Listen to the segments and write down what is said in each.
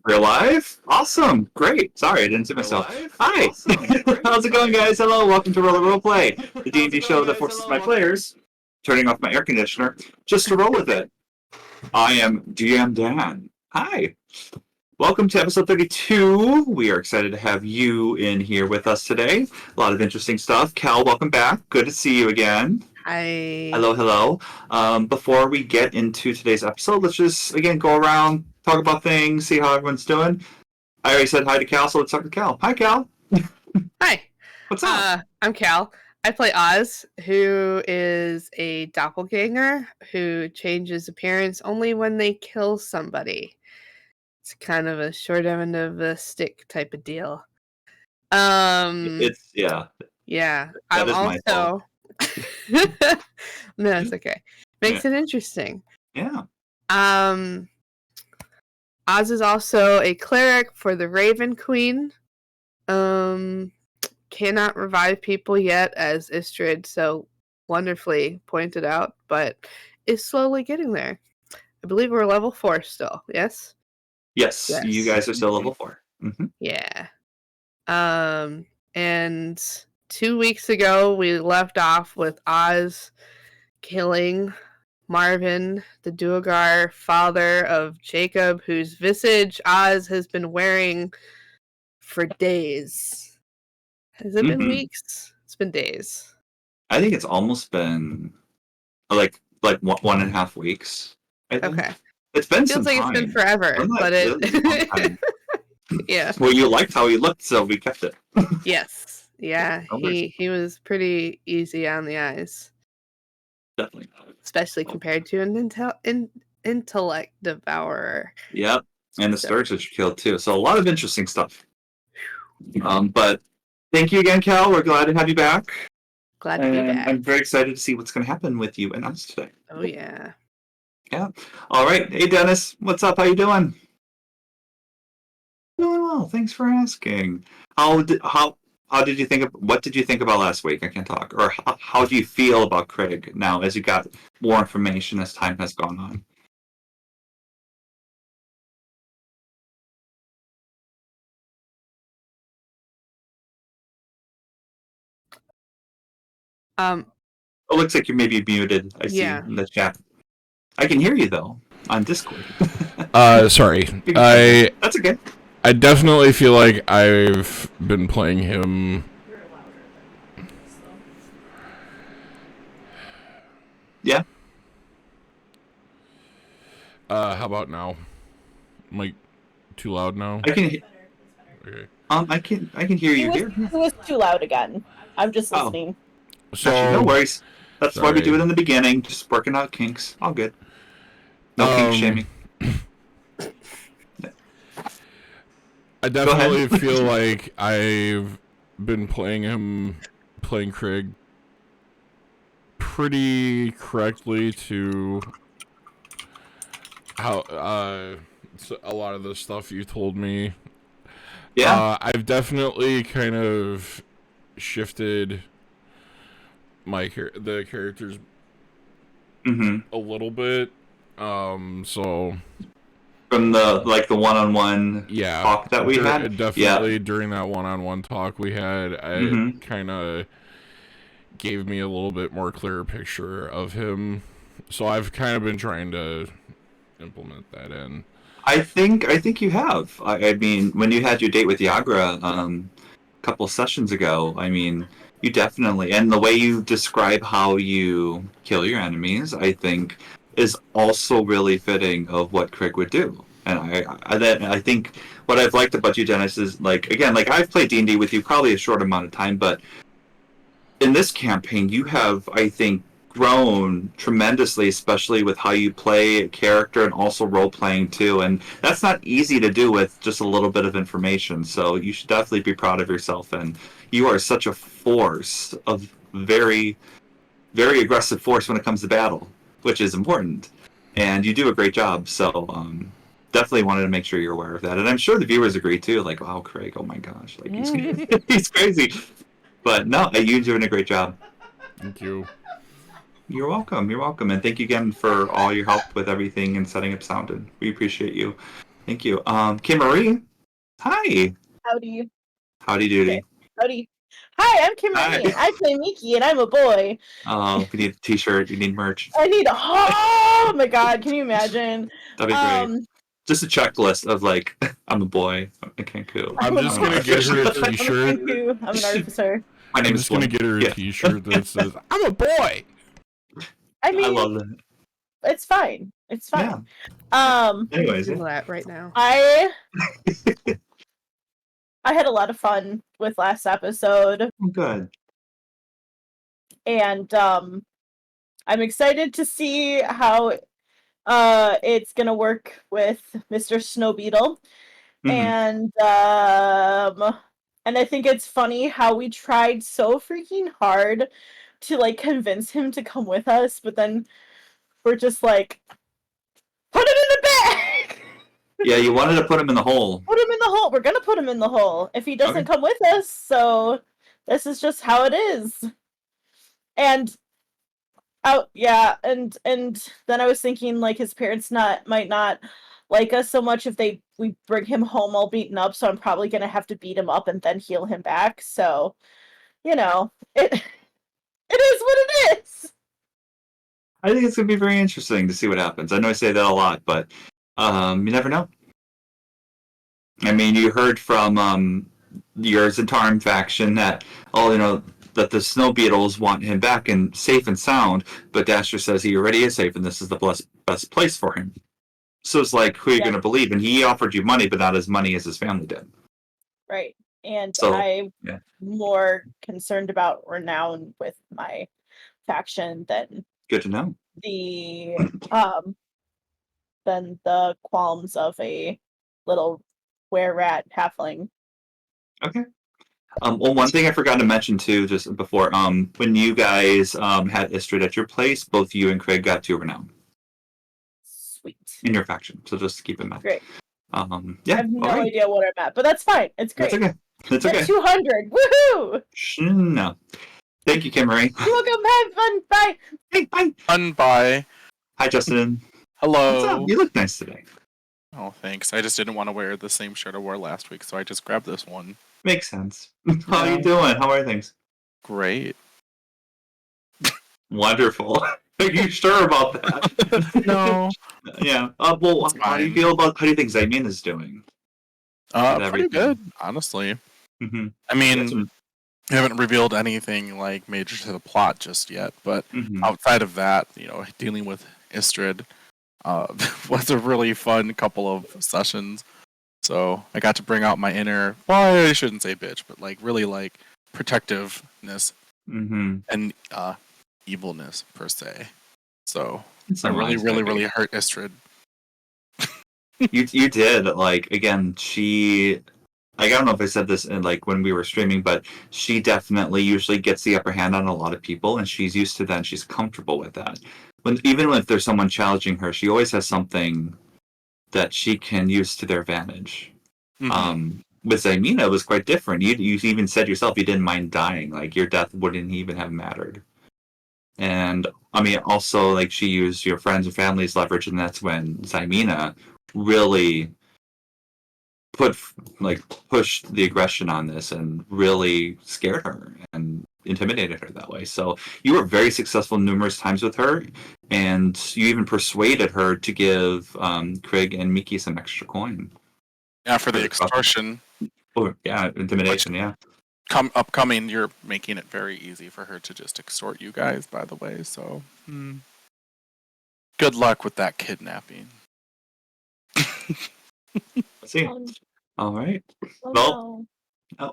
We're live? Awesome. Great. Sorry, I didn't see myself. Hi. How's it going, guys? Hello. Welcome to Roll the Roleplay, the D&D show that forces my players, turning off my air conditioner, just to roll with it. I am DM Dan. Hi. Welcome to episode 32. We are excited to have you in here with us today. A lot of interesting stuff. Cal, welcome back. Good to see you again. Hi. Hello. Before we get into today's episode, let's just, again, go around, talk about things, see how everyone's doing. I already said hi to Cal, so let's talk to Cal. Hi, Cal. Hi. What's up? I'm Cal. I play Oz, who is a doppelganger who changes appearance only when they kill somebody. It's kind of a short end of the stick type of deal. It's, yeah. Yeah. That is my fault. No, it's okay. Makes it interesting. Yeah. Oz is also a cleric for the Raven Queen. Cannot revive people yet, as Istrid so wonderfully pointed out, but is slowly getting there. I believe we're level 4 still, yes? Yes. You guys are still level 4. Mm-hmm. Yeah. And 2 weeks ago, we left off with Oz killing Marvin, the Duergar, father of Jacob, whose visage Oz has been wearing for days. Has it been weeks? It's been days. I think it's almost been like 1.5 weeks. I think. Okay. It's been Feels like some time. it's been forever, but it. Yeah. Well, you liked how he looked, so we kept it. Yes. Yeah. He was pretty easy on the eyes. Definitely. Especially compared to an intellect devourer. Yep. And the Sturge that you killed too. So a lot of interesting stuff. But thank you again, Cal. We're glad to have you back. Glad to be back. I'm very excited to see what's going to happen with you and us today. Oh yeah. Yeah. All right. Hey, Dennis. What's up? How you doing? Doing well. Thanks for asking. What did you think about last week? I can't talk. Or how do you feel about Craig now as you got more information as time has gone on? It looks like you're maybe muted. I see in the chat. I can hear you though on Discord. Sorry. That's okay. I definitely feel like I've been playing him. Yeah. How about now? Am I too loud now? I can. Okay. I can hear you here. It was too loud again. I'm just listening. So no worries. That's why we do it in the beginning. Just working out kinks. All good. No kink shaming. I definitely feel like I've been playing Craig pretty correctly to how a lot of the stuff you told me. Yeah. I've definitely kind of shifted the characters a little bit. So from the one-on-one talk that we had? Definitely during that one-on-one talk we had, it kind of gave me a little bit more clearer picture of him. So I've kind of been trying to implement that in. I think you have. I mean, when you had your date with Yagra a couple sessions ago, I mean, you definitely, and the way you describe how you kill your enemies, I think, is also really fitting of what Craig would do. And I think what I've liked about you, Dennis, is again, I've played D&D with you probably a short amount of time, but in this campaign, you have, I think, grown tremendously, especially with how you play a character and also role-playing too. And that's not easy to do with just a little bit of information. So you should definitely be proud of yourself. And you are such a force of very, very aggressive force when it comes to battle, which is important. And you do a great job. So definitely wanted to make sure you're aware of that. And I'm sure the viewers agree too. Like, wow, Craig, oh my gosh, he's crazy. But no, you're doing a great job. Thank you. You're welcome. And thank you again for all your help with everything and setting up Sounded. We appreciate you. Thank you. Kimarie, hi. Howdy. Howdy doody. Okay. Howdy. Hi, I'm Kimarie. Hi. I play Miki, and I'm a boy. Oh, we need a t-shirt. You need merch. I need a. Oh my god! Can you imagine? That'd be great. Just a checklist of like, I'm a boy. I can't cool. I'm just gonna get her a t-shirt. I'm an artificer. My name I'm is just gonna get her a t-shirt that says, "I'm a boy." I mean, I love that. it's fine. It's fine. Anyways, do that right now. I had a lot of fun with last episode, good. and I'm excited to see how it's gonna work with Mr. Snow Beetle, and I think it's funny how we tried so freaking hard to like convince him to come with us, but then we're just like, put him in the bag. Yeah, you wanted to put him in the hole. Put him in the hole. We're gonna put him in the hole if he doesn't come with us. So this is just how it is. And and then I was thinking like his parents might not like us so much if we bring him home all beaten up. So I'm probably gonna have to beat him up and then heal him back. So it is what it is. I think it's gonna be very interesting to see what happens. I know I say that a lot, but you never know. I mean, you heard from your Zentarum faction that that the Snow Beetles want him back and safe and sound, but Dasher says he already is safe and this is the best place for him. So it's like, who are you going to believe? And he offered you money, but not as money as his family did. Right. And so, I'm more concerned about renown with my faction than good to know than the qualms of a little were-rat halfling. Okay. Well, one thing I forgot to mention too, just before, when you guys had Istrid at your place, both you and Craig got 2 renown. Sweet. In your faction, so just keep in mind. Great. Yeah. I have no idea what I'm at, but that's fine. It's great. That's okay. That's okay. 200. Woohoo! No. Thank you, Kimarie. You're welcome. Have fun. Bye. Hey, bye. Fun. Bye. Hi, Justin. Hello. What's up? You look nice today. Oh, thanks. I just didn't want to wear the same shirt I wore last week, so I just grabbed this one. Makes sense. How are you doing? How are things? Great. Wonderful. Are you sure about that? No. Yeah. Well, how do you think Zaimin is doing? Pretty good, honestly. Mm-hmm. I mean, I haven't revealed anything like major to the plot just yet, but outside of that, dealing with Istrid was a really fun couple of sessions. So I got to bring out my inner, well, I shouldn't say bitch, but like really like protectiveness and evilness per se. So I really hurt Istrid. You did, like, again, I don't know if I said this in like when we were streaming, but she definitely usually gets the upper hand on a lot of people, and she's used to that and she's comfortable with that. Even if there's someone challenging her, she always has something that she can use to their advantage. With Zaimina, it was quite different. You even said yourself you didn't mind dying. Like, your death wouldn't even have mattered. And, I mean, also, like, she used your friends and family's leverage, and that's when Zaimina really pushed the aggression on this and really scared her and intimidated her that way. So you were very successful numerous times with her, and you even persuaded her to give Craig and Miki some extra coin. Yeah, for the extortion. Oh, yeah, intimidation, yeah. Upcoming, you're making it very easy for her to just extort you guys, by the way, so good luck with that kidnapping. Let's see. All right. Well,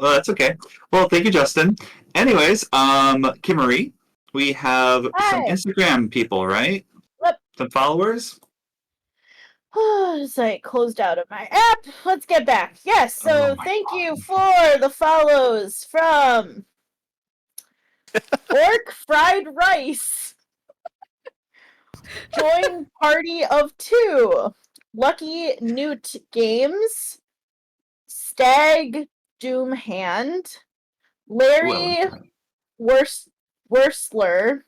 that's okay. Well, thank you, Justin. Anyways, Kimarie, we have some Instagram people, right? Yep. Some followers. It's like closed out of my app. Let's get back. Yes, so thank you for the follows from Orc Fried Rice. Join Party of 2. Lucky Newt Games. Stag Doom Hand. Larry Worstler.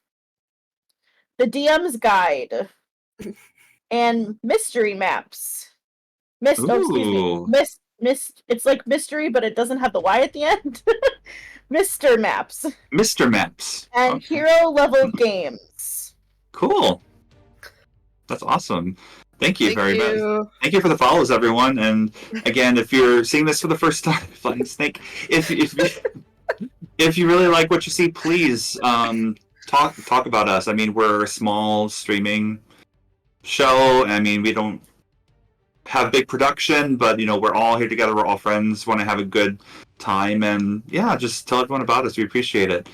The DM's Guide. And Mystery Maps. Excuse me. It's like mystery, but it doesn't have the Y at the end. Mr. Maps. Mr. Maps. And Okay. hero level games. Cool. That's awesome. Thank you very Thank much. you. Thank you for the follows, everyone. And again, if you're seeing this for the first time, Flying Snake, if you really like what you see, please talk about us. I mean, we're a small streaming show. I mean, we don't have big production, but you know, we're all here together. We're all friends. Want to have a good time, and yeah, just tell everyone about us. We appreciate it.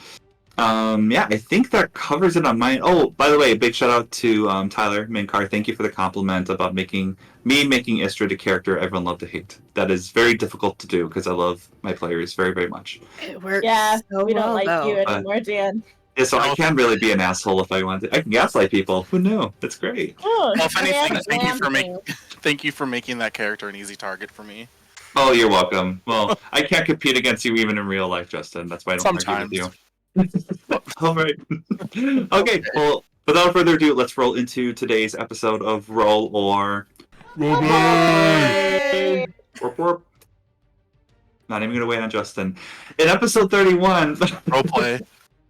Yeah, I think that covers it on mine. Oh, by the way, a big shout out to Tyler Minkar. Thank you for the compliment about making Istrid a character everyone loved to hate. That is very difficult to do because I love my players very, very much. It works. Yeah, so we don't well, like though. you anymore, Dan. Yeah, so I can really be an asshole if I want to. I can gaslight people. Who knew? That's great. Oh, Well, if anything, Dan. thank you for making that character an easy target for me. Oh, you're welcome. Well, I can't compete against you even in real life, Justin. That's why I don't argue with you. All right. Okay. Well, without further ado, let's roll into today's episode of Roll or Hey! Warp. Not even gonna wait on Justin. In episode 31, Roleplay.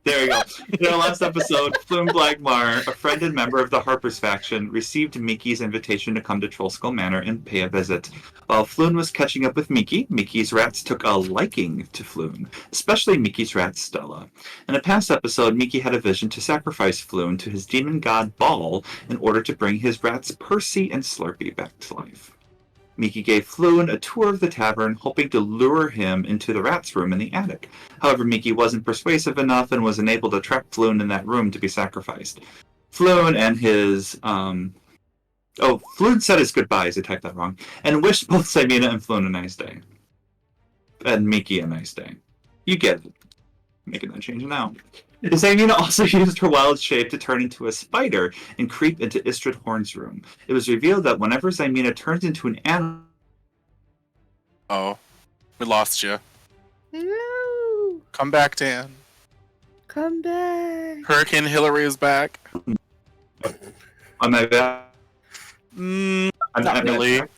there we go. In our last episode, Floon Blagmar, a friend and member of the Harper's faction, received Miki's invitation to come to Trollskull Manor and pay a visit. While Floon was catching up with Miki's rats took a liking to Floon, especially Miki's rat Stella. In a past episode, Miki had a vision to sacrifice Floon to his demon god Ball in order to bring his rats Percy and Slurpee back to life. Miki gave Floon a tour of the tavern, hoping to lure him into the rat's room in the attic. However, Miki wasn't persuasive enough and was unable to trap Floon in that room to be sacrificed. Floon and his... Floon said his goodbyes, I typed that wrong, and wished both Ximena and Floon a nice day. And Miki a nice day. You get it. Making that change now. Ximena also used her wild shape to turn into a spider and creep into Istrid Horn's room. It was revealed that whenever Ximena turns into an animal... Oh, we lost you. No. Come back, Dan. Come back. Hurricane Hillary is back. On my back. Not really. Can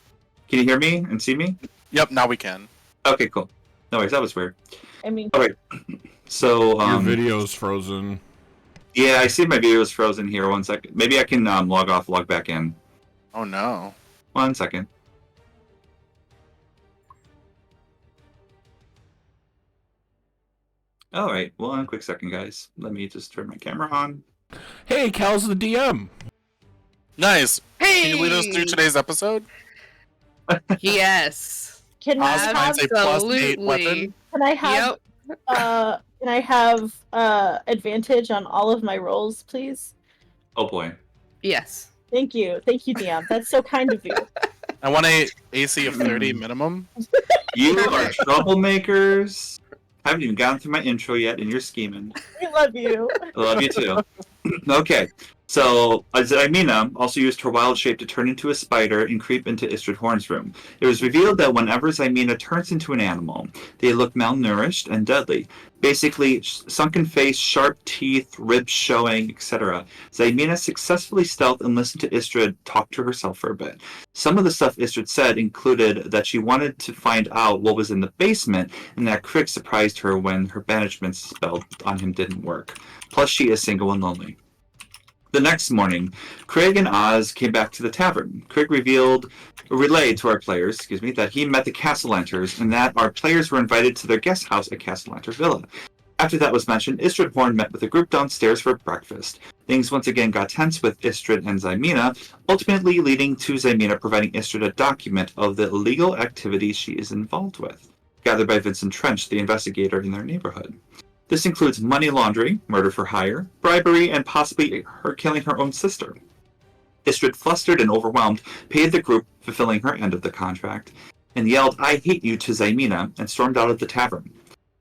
you hear me and see me? Yep, now we can. Okay, cool. No worries, that was weird. I mean, Alright. So, Your video's frozen. yeah, I see my video is frozen here. 1 second. Maybe I can log off, log back in. Oh no. 1 second. Alright, well, a quick second, guys. Let me just turn my camera on. Hey, Cal's the DM. Nice. Hey. Can you lead us through today's episode? Yes. can I have, Finds a +8 weapon. can I have Yep. can I have advantage on all of my rolls, please? Oh boy. Yes. Thank you, Dion. That's so kind of you. I want a AC of 30 minimum. You are troublemakers. Haven't even gotten through my intro yet, and you're scheming. I love you. I love you too. Okay, so Ximena also used her wild shape to turn into a spider and creep into Istrid Horn's room. It was revealed that whenever Ximena turns into an animal, they look malnourished and deadly. Basically, sunken face, sharp teeth, ribs showing, etc. Ximena successfully stealthed and listened to Istrid talk to herself for a bit. Some of the stuff Istrid said included that she wanted to find out what was in the basement, and that Crick surprised her when her banishment spell on him didn't work. Plus, she is single and lonely. The next morning, Craig and Oz came back to the tavern. Craig relayed to our players, that he met the Castlelanters and that our players were invited to their guest house at Castellanter Villa. After that was mentioned, Istrid Horn met with a group downstairs for breakfast. Things once again got tense with Istrid and Ximena, ultimately leading to Ximena providing Istrid a document of the illegal activities she is involved with, gathered by Vincent Trench, the investigator in their neighborhood. This includes money laundering, murder for hire, bribery, and possibly her killing her own sister. Istrid, flustered and overwhelmed, paid the group, fulfilling her end of the contract, and yelled, "I hate you," to Ximena, and stormed out of the tavern.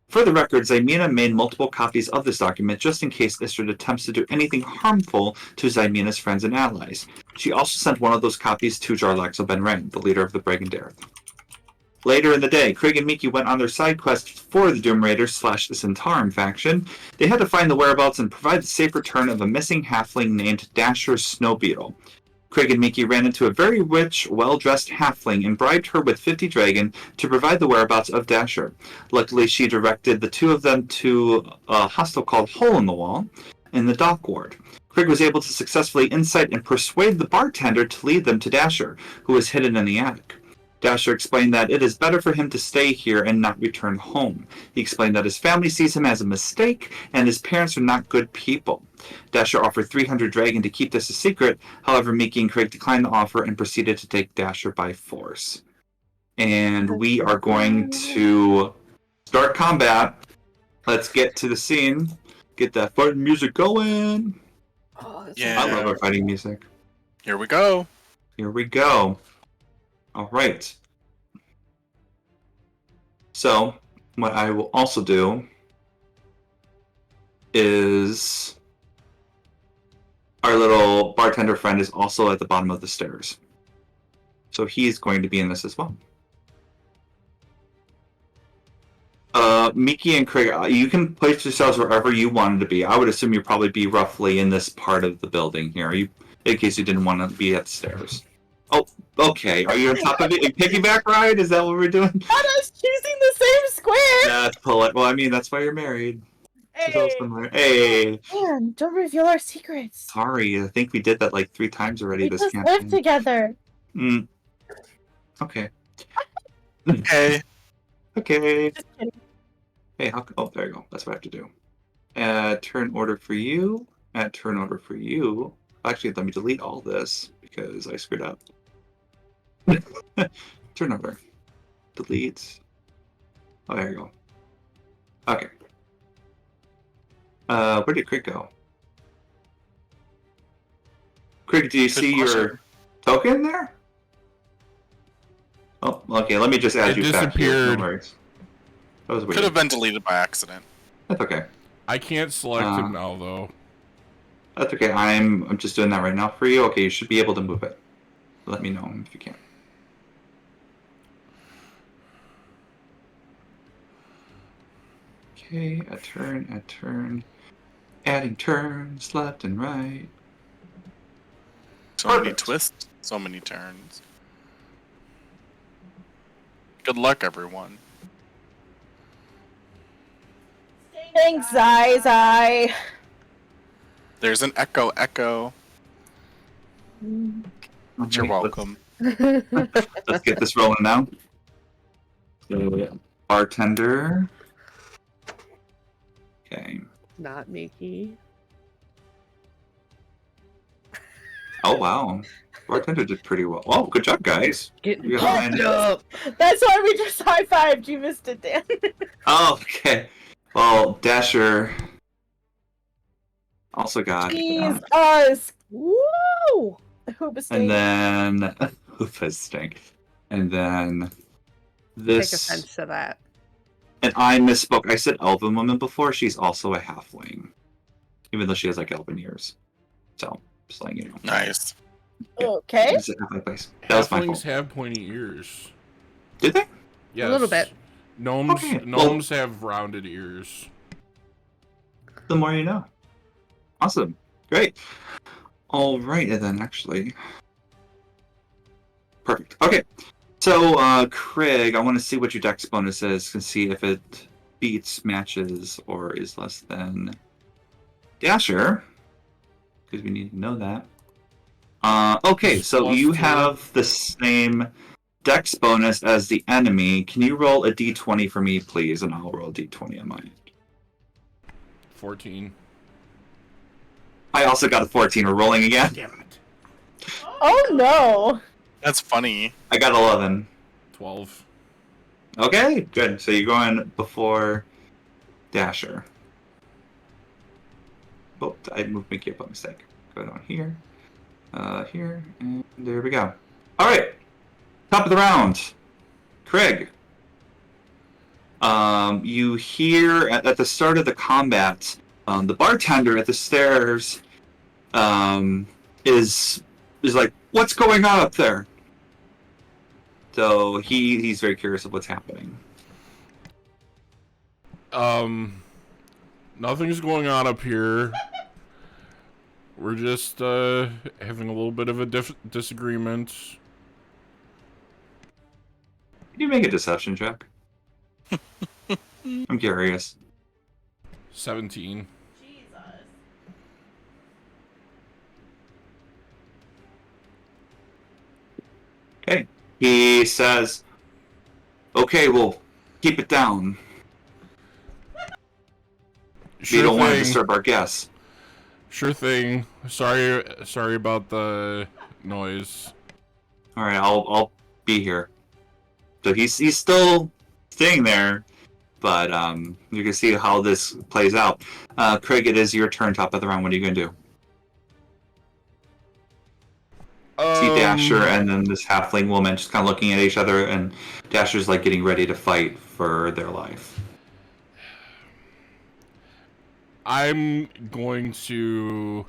For the record, Ximena made multiple copies of this document just in case Istrid attempts to do anything harmful to Ximena's friends and allies. She also sent one of those copies to Jarlaxo Benrain, the leader of the Brigandareth. Later in the day, Craig and Miki went on their side quest for the Doom Raiders / Centauran faction. They had to find the whereabouts and provide the safe return of a missing halfling named Dasher Snowbeetle. Craig and Miki ran into a very rich, well-dressed halfling and bribed her with 50 dragon to provide the whereabouts of Dasher. Luckily, she directed the two of them to a hostel called Hole in the Wall in the dock ward. Craig was able to successfully incite and persuade the bartender to lead them to Dasher, who was hidden in the attic. Dasher explained that it is better for him to stay here and not return home. He explained that his family sees him as a mistake, and his parents are not good people. Dasher offered 300 dragon to keep this a secret. However, Miki and Craig declined the offer and proceeded to take Dasher by force. And we are going to start combat. Let's get to the scene. Get that fighting music going. Oh, Yeah. I love our fighting music. Here we go. Here we go. All right. So, what I will also do is our little bartender friend is also at the bottom of the stairs. So he's going to be in this as well. Miki and Craig, you can place yourselves wherever you wanted to be. I would assume you'd probably be roughly in this part of the building here, in case you didn't want to be at the stairs. Oh, okay. Are you on top of it? A piggyback ride? Is that what we're doing? Not us choosing the same square! That's polite. Well, I mean, that's why you're married. Hey! Hey! Man, don't reveal our secrets. Sorry, I think we did that like 3 times already We this just campaign. live together. Okay. Hey. Okay. Just kidding. Hey, oh, there you go. That's what I have to do. Add turn order for you. Add turn order for you. Actually, let me delete all this because I screwed up. Turn order. Delete. Oh, there you go. Okay. Where did Craig go? Craig, do you see your token there? Oh, okay. Let me just add you back here. No disappeared. worries. That was weird. Could have been deleted by accident. That's okay. I can't select him now, though. That's okay. I'm just doing that right now for you. Okay, you should be able to move it. Let me know if you can. Okay, a turn. Adding turns left and right. So many Perfect. twists, so many turns. Good luck, everyone. Thanks, Zai. There's an echo. You're Okay, welcome. Let's get this rolling now. So, bartender. Okay. Not Miki. Oh, wow. Bartender did pretty well. Oh, good job, guys. Getting You got pumped mine. up. That's why we just high-fived. You missed it, Dan. Oh, okay. Well, Dasher also got. Jeez, us. Woo! Hobos And then Hoofas stink. And then this. Take offense to that. And I misspoke. I said elven woman before. She's also a halfling, even though she has like elven ears. So just letting you know. Nice. Okay. This is a halfling place. That was my Halflings fault. have pointy ears. Did they? Yes. little bit. Gnomes, Okay, gnomes have rounded ears. The more you know. Awesome. Great. All right, and then actually. Perfect. Okay. So, Craig, I want to see what your dex bonus is and see if it beats, matches, or is less than Dasher. Because we need to know that. Okay, so Plus you 2. have the same dex bonus as the enemy. Can you roll a d20 for me, please? And I'll roll a d20 on mine. 14. I also got a 14. We're rolling again. Damn it. Oh no. That's funny. I got 11. 12. Okay, good. So you're going before Dasher. Oh, I moved Mickey up by mistake. Go down here, here, and there we go. All right, top of the round, Craig. You hear at the start of the combat, the bartender at the stairs is like, "What's going on up there?" So he's very curious of what's happening. Nothing's going on up here. We're just having a little bit of a disagreement. Can you make a deception check? I'm curious. 17. Jesus. Okay. He says, okay, well, keep it down. Sure We don't want to thing. disturb our guests. Sure thing. Sorry about the noise. All right, I'll be here. So he's still staying there, but you can see how this plays out. Craig, it is your turn, top of the round. What are you going to do? See Dasher and then this halfling woman just kind of looking at each other, and Dasher's like getting ready to fight for their life. I'm going to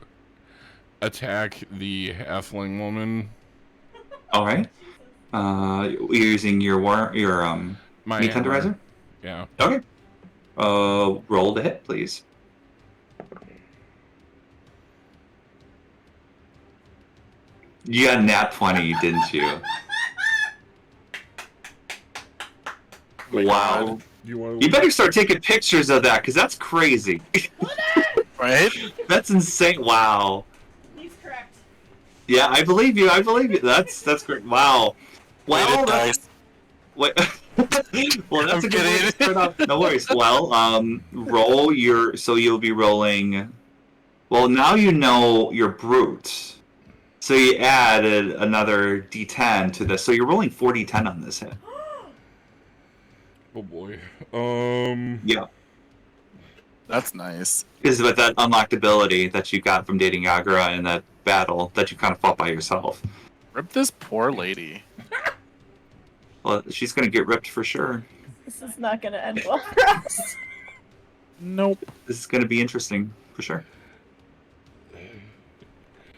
attack the halfling woman. All right. You're using your My meat hammer. tenderizer? Yeah. Okay. Roll to hit, please. You got nat 20, didn't you? Wow. You better start taking pictures of that, because that's crazy. Right? That's insane. Wow. He's correct. Yeah, I believe you. That's great. Wow. Well, Dice. Wait. Well, that's I'm a good way to kidding. start off. No worries. Well, roll your. So you'll be rolling. Well, now you know your brute. So you added another D10 to this. So you're rolling 4D10 on this hit. Oh boy. Yeah. That's nice. Is with that unlocked ability that you got from dating Yagra in that battle that you kind of fought by yourself. Rip this poor lady. Well, she's gonna get ripped for sure. This is not going to end well for us. Nope. This is gonna be interesting for sure.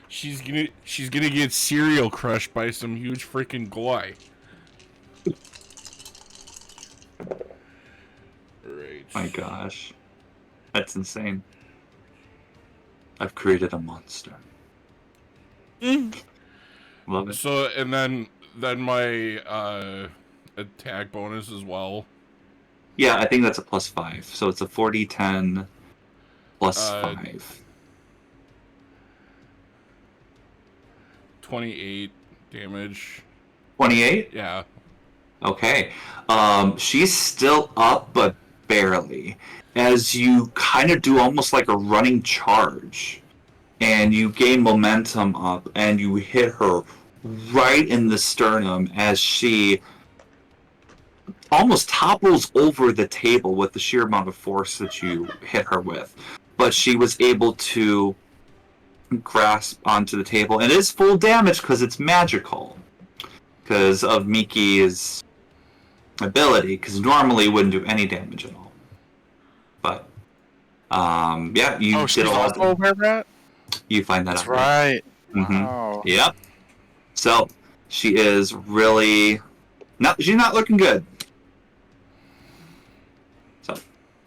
She's gonna get serial crushed by some huge freaking guy. Right. My gosh. That's insane. I've created a monster. Love it. So and then my attack bonus as well. Yeah, I think that's a +5. So it's a 4D10 plus 5. 28 damage. 28? Yeah. Okay. She's still up, but barely. As you kind of do almost like a running charge. And you gain momentum up, and you hit her right in the sternum as she almost topples over the table with the sheer amount of force that you hit her with. But she was able to grasp onto the table, and it is full damage because it's magical. Because of Miki's ability, because normally it wouldn't do any damage at all. But, yeah, you did a lot. Over that? You find that That's out. right. Mm-hmm. Wow. Yep. So, she is really... she's not looking good. So,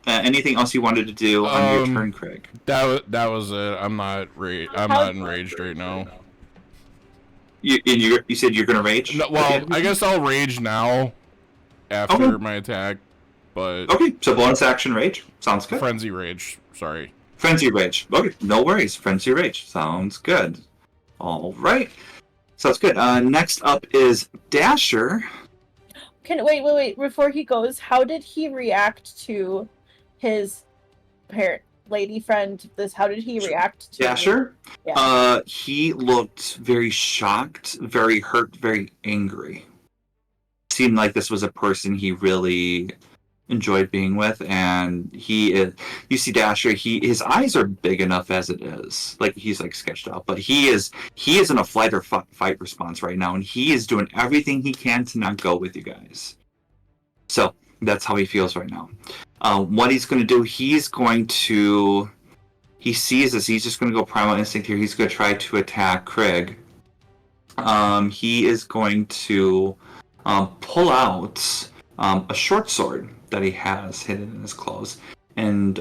anything else you wanted to do on your turn, Craig? That was it. I'm not enraged right now. You said you're gonna rage? No, well, I guess I'll rage now after my attack, but okay. So bonus action rage sounds good. Frenzy rage. Sorry. Frenzy rage. Okay, no worries. Frenzy rage sounds good. All right. Sounds good. Next up is Dasher. Wait. Before he goes, how did he react to his parent lady friend? How did he react to Dasher? Yeah. He looked very shocked, very hurt, very angry. Seemed like this was a person he really enjoyed being with, and you see Dasher, his eyes are big enough as it is. Like, he's like sketched out, but he is in a flight or fight response right now, and he is doing everything he can to not go with you guys. So that's how he feels right now. What he's going to do, he sees this, he's just going to go primal instinct here. He's going to try to attack Craig. He is going to pull out a short sword that he has hidden in his clothes and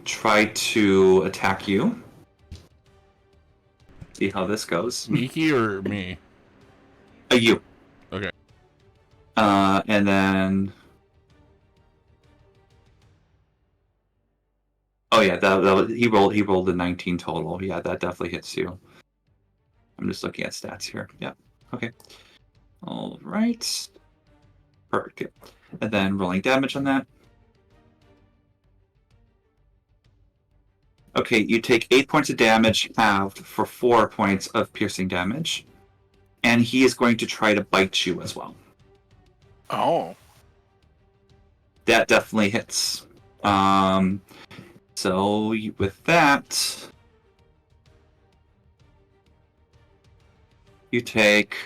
try to attack you. see how this goes. Miki or me? You. Okay. And then. Oh yeah, he rolled a 19 total. Yeah, that definitely hits you. I'm just looking at stats here. Yeah. Okay. All right. Perfect. Yeah. And then rolling damage on that. Okay, you take 8 points of damage halved for 4 points of piercing damage. And he is going to try to bite you as well. Oh. That definitely hits. So with that, you take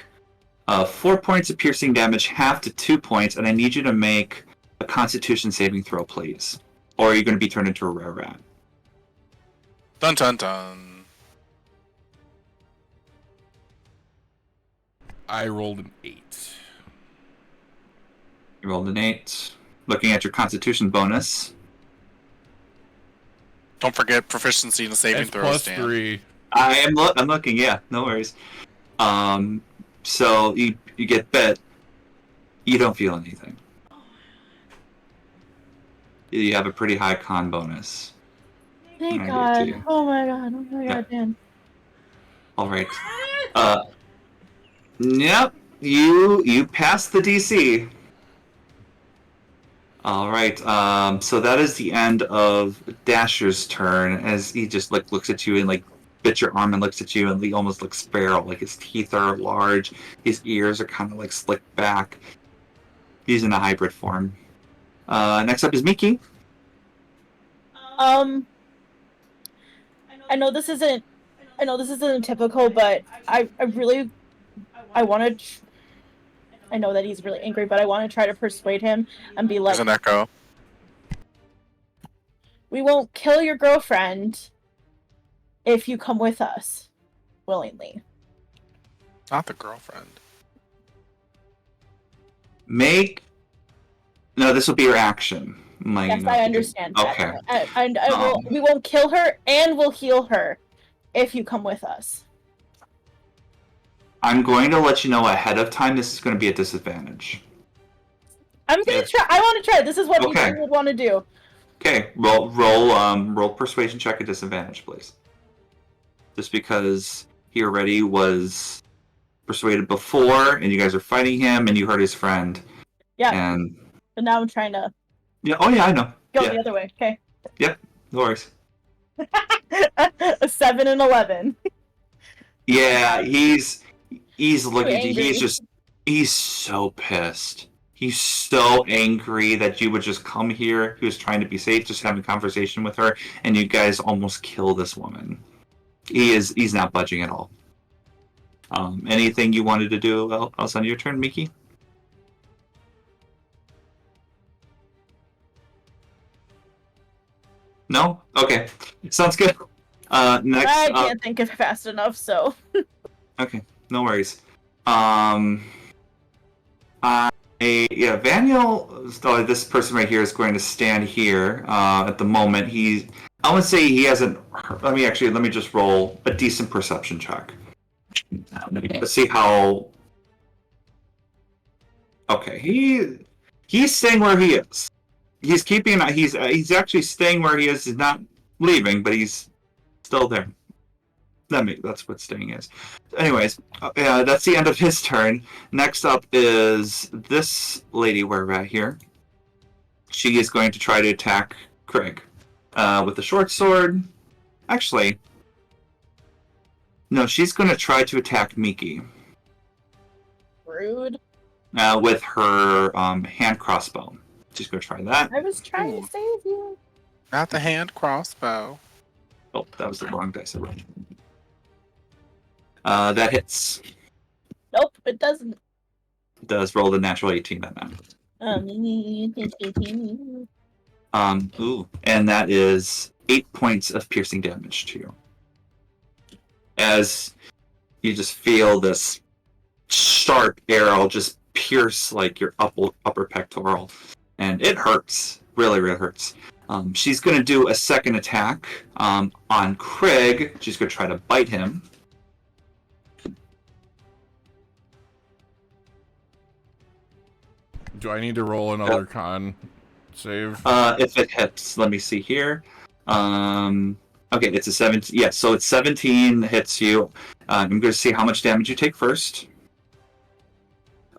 4 points of piercing damage, half to 2 points, and I need you to make a Constitution saving throw, please. Or you're going to be turned into a rare rat. Dun dun dun. I rolled an 8. You rolled an 8. Looking at your Constitution bonus. Don't forget proficiency in the saving It's throws, plus Dan. 3. I'm looking, yeah, no worries. So you get bit. You don't feel anything. You have a pretty high con bonus. Thank God. Oh my God, Dan. All right. Yep. You passed the DC. All right. So that is the end of Dasher's turn, as he just looks at you and bits your arm and looks at you, and he almost looks feral. His teeth are large, his ears are kind of slicked back. He's in a hybrid form. Next up is Miki. I know this isn't typical, but I want to. I know that he's really angry, but I want to try to persuade him and be like, There's an echo. "We won't kill your girlfriend if you come with us willingly." Not the girlfriend. No, this will be your action. Yes, I understand that. Okay. We won't kill her, and we'll heal her if you come with us. I'm going to let you know ahead of time this is going to be a disadvantage. I'm going to try. I want to try. This is what you would want to do. Okay, roll persuasion check at disadvantage, please. Just because he already was persuaded before, and you guys are fighting him, and you hurt his friend. Yeah. But now I'm trying to. Yeah. Oh yeah, I know. Go the other way. Okay. Yep. No worries. A 7 and 11. Yeah, he's looking at you. He's so pissed. He's so angry that you would just come here. He was trying to be safe, just having a conversation with her, and you guys almost kill this woman. He's not budging at all. Anything you wanted to do else on your turn, Miki? No? Okay. Sounds good. Next I can't think of it fast enough, so. Okay, no worries. Vaniel, this person right here is going to stand here at the moment. I would say he hasn't. Let me just roll a decent perception check. Let's see how. Okay, he's staying where he is. He's keeping. He's actually staying where he is. He's not leaving, but he's still there. That's what staying is. Anyways, that's the end of his turn. Next up is this lady we're at here. She is going to try to attack Craig with a short sword. Actually, no, she's going to try to attack Miki. Rude. With her hand crossbow. She's going to try that. I was trying to save you. Not the hand crossbow. Oh, that was the wrong dice I rolled. That hits. Nope, it doesn't. It does roll the natural 18 on that. And that is 8 points of piercing damage to you. As you just feel this sharp arrow just pierce your upper pectoral, and it hurts. Really, really hurts. She's going to do a second attack on Craig. She's going to try to bite him. Do I need to roll another con save? If it hits, let me see here. Okay, it's a 17. Yeah, so it's 17 hits you. I'm going to see how much damage you take first.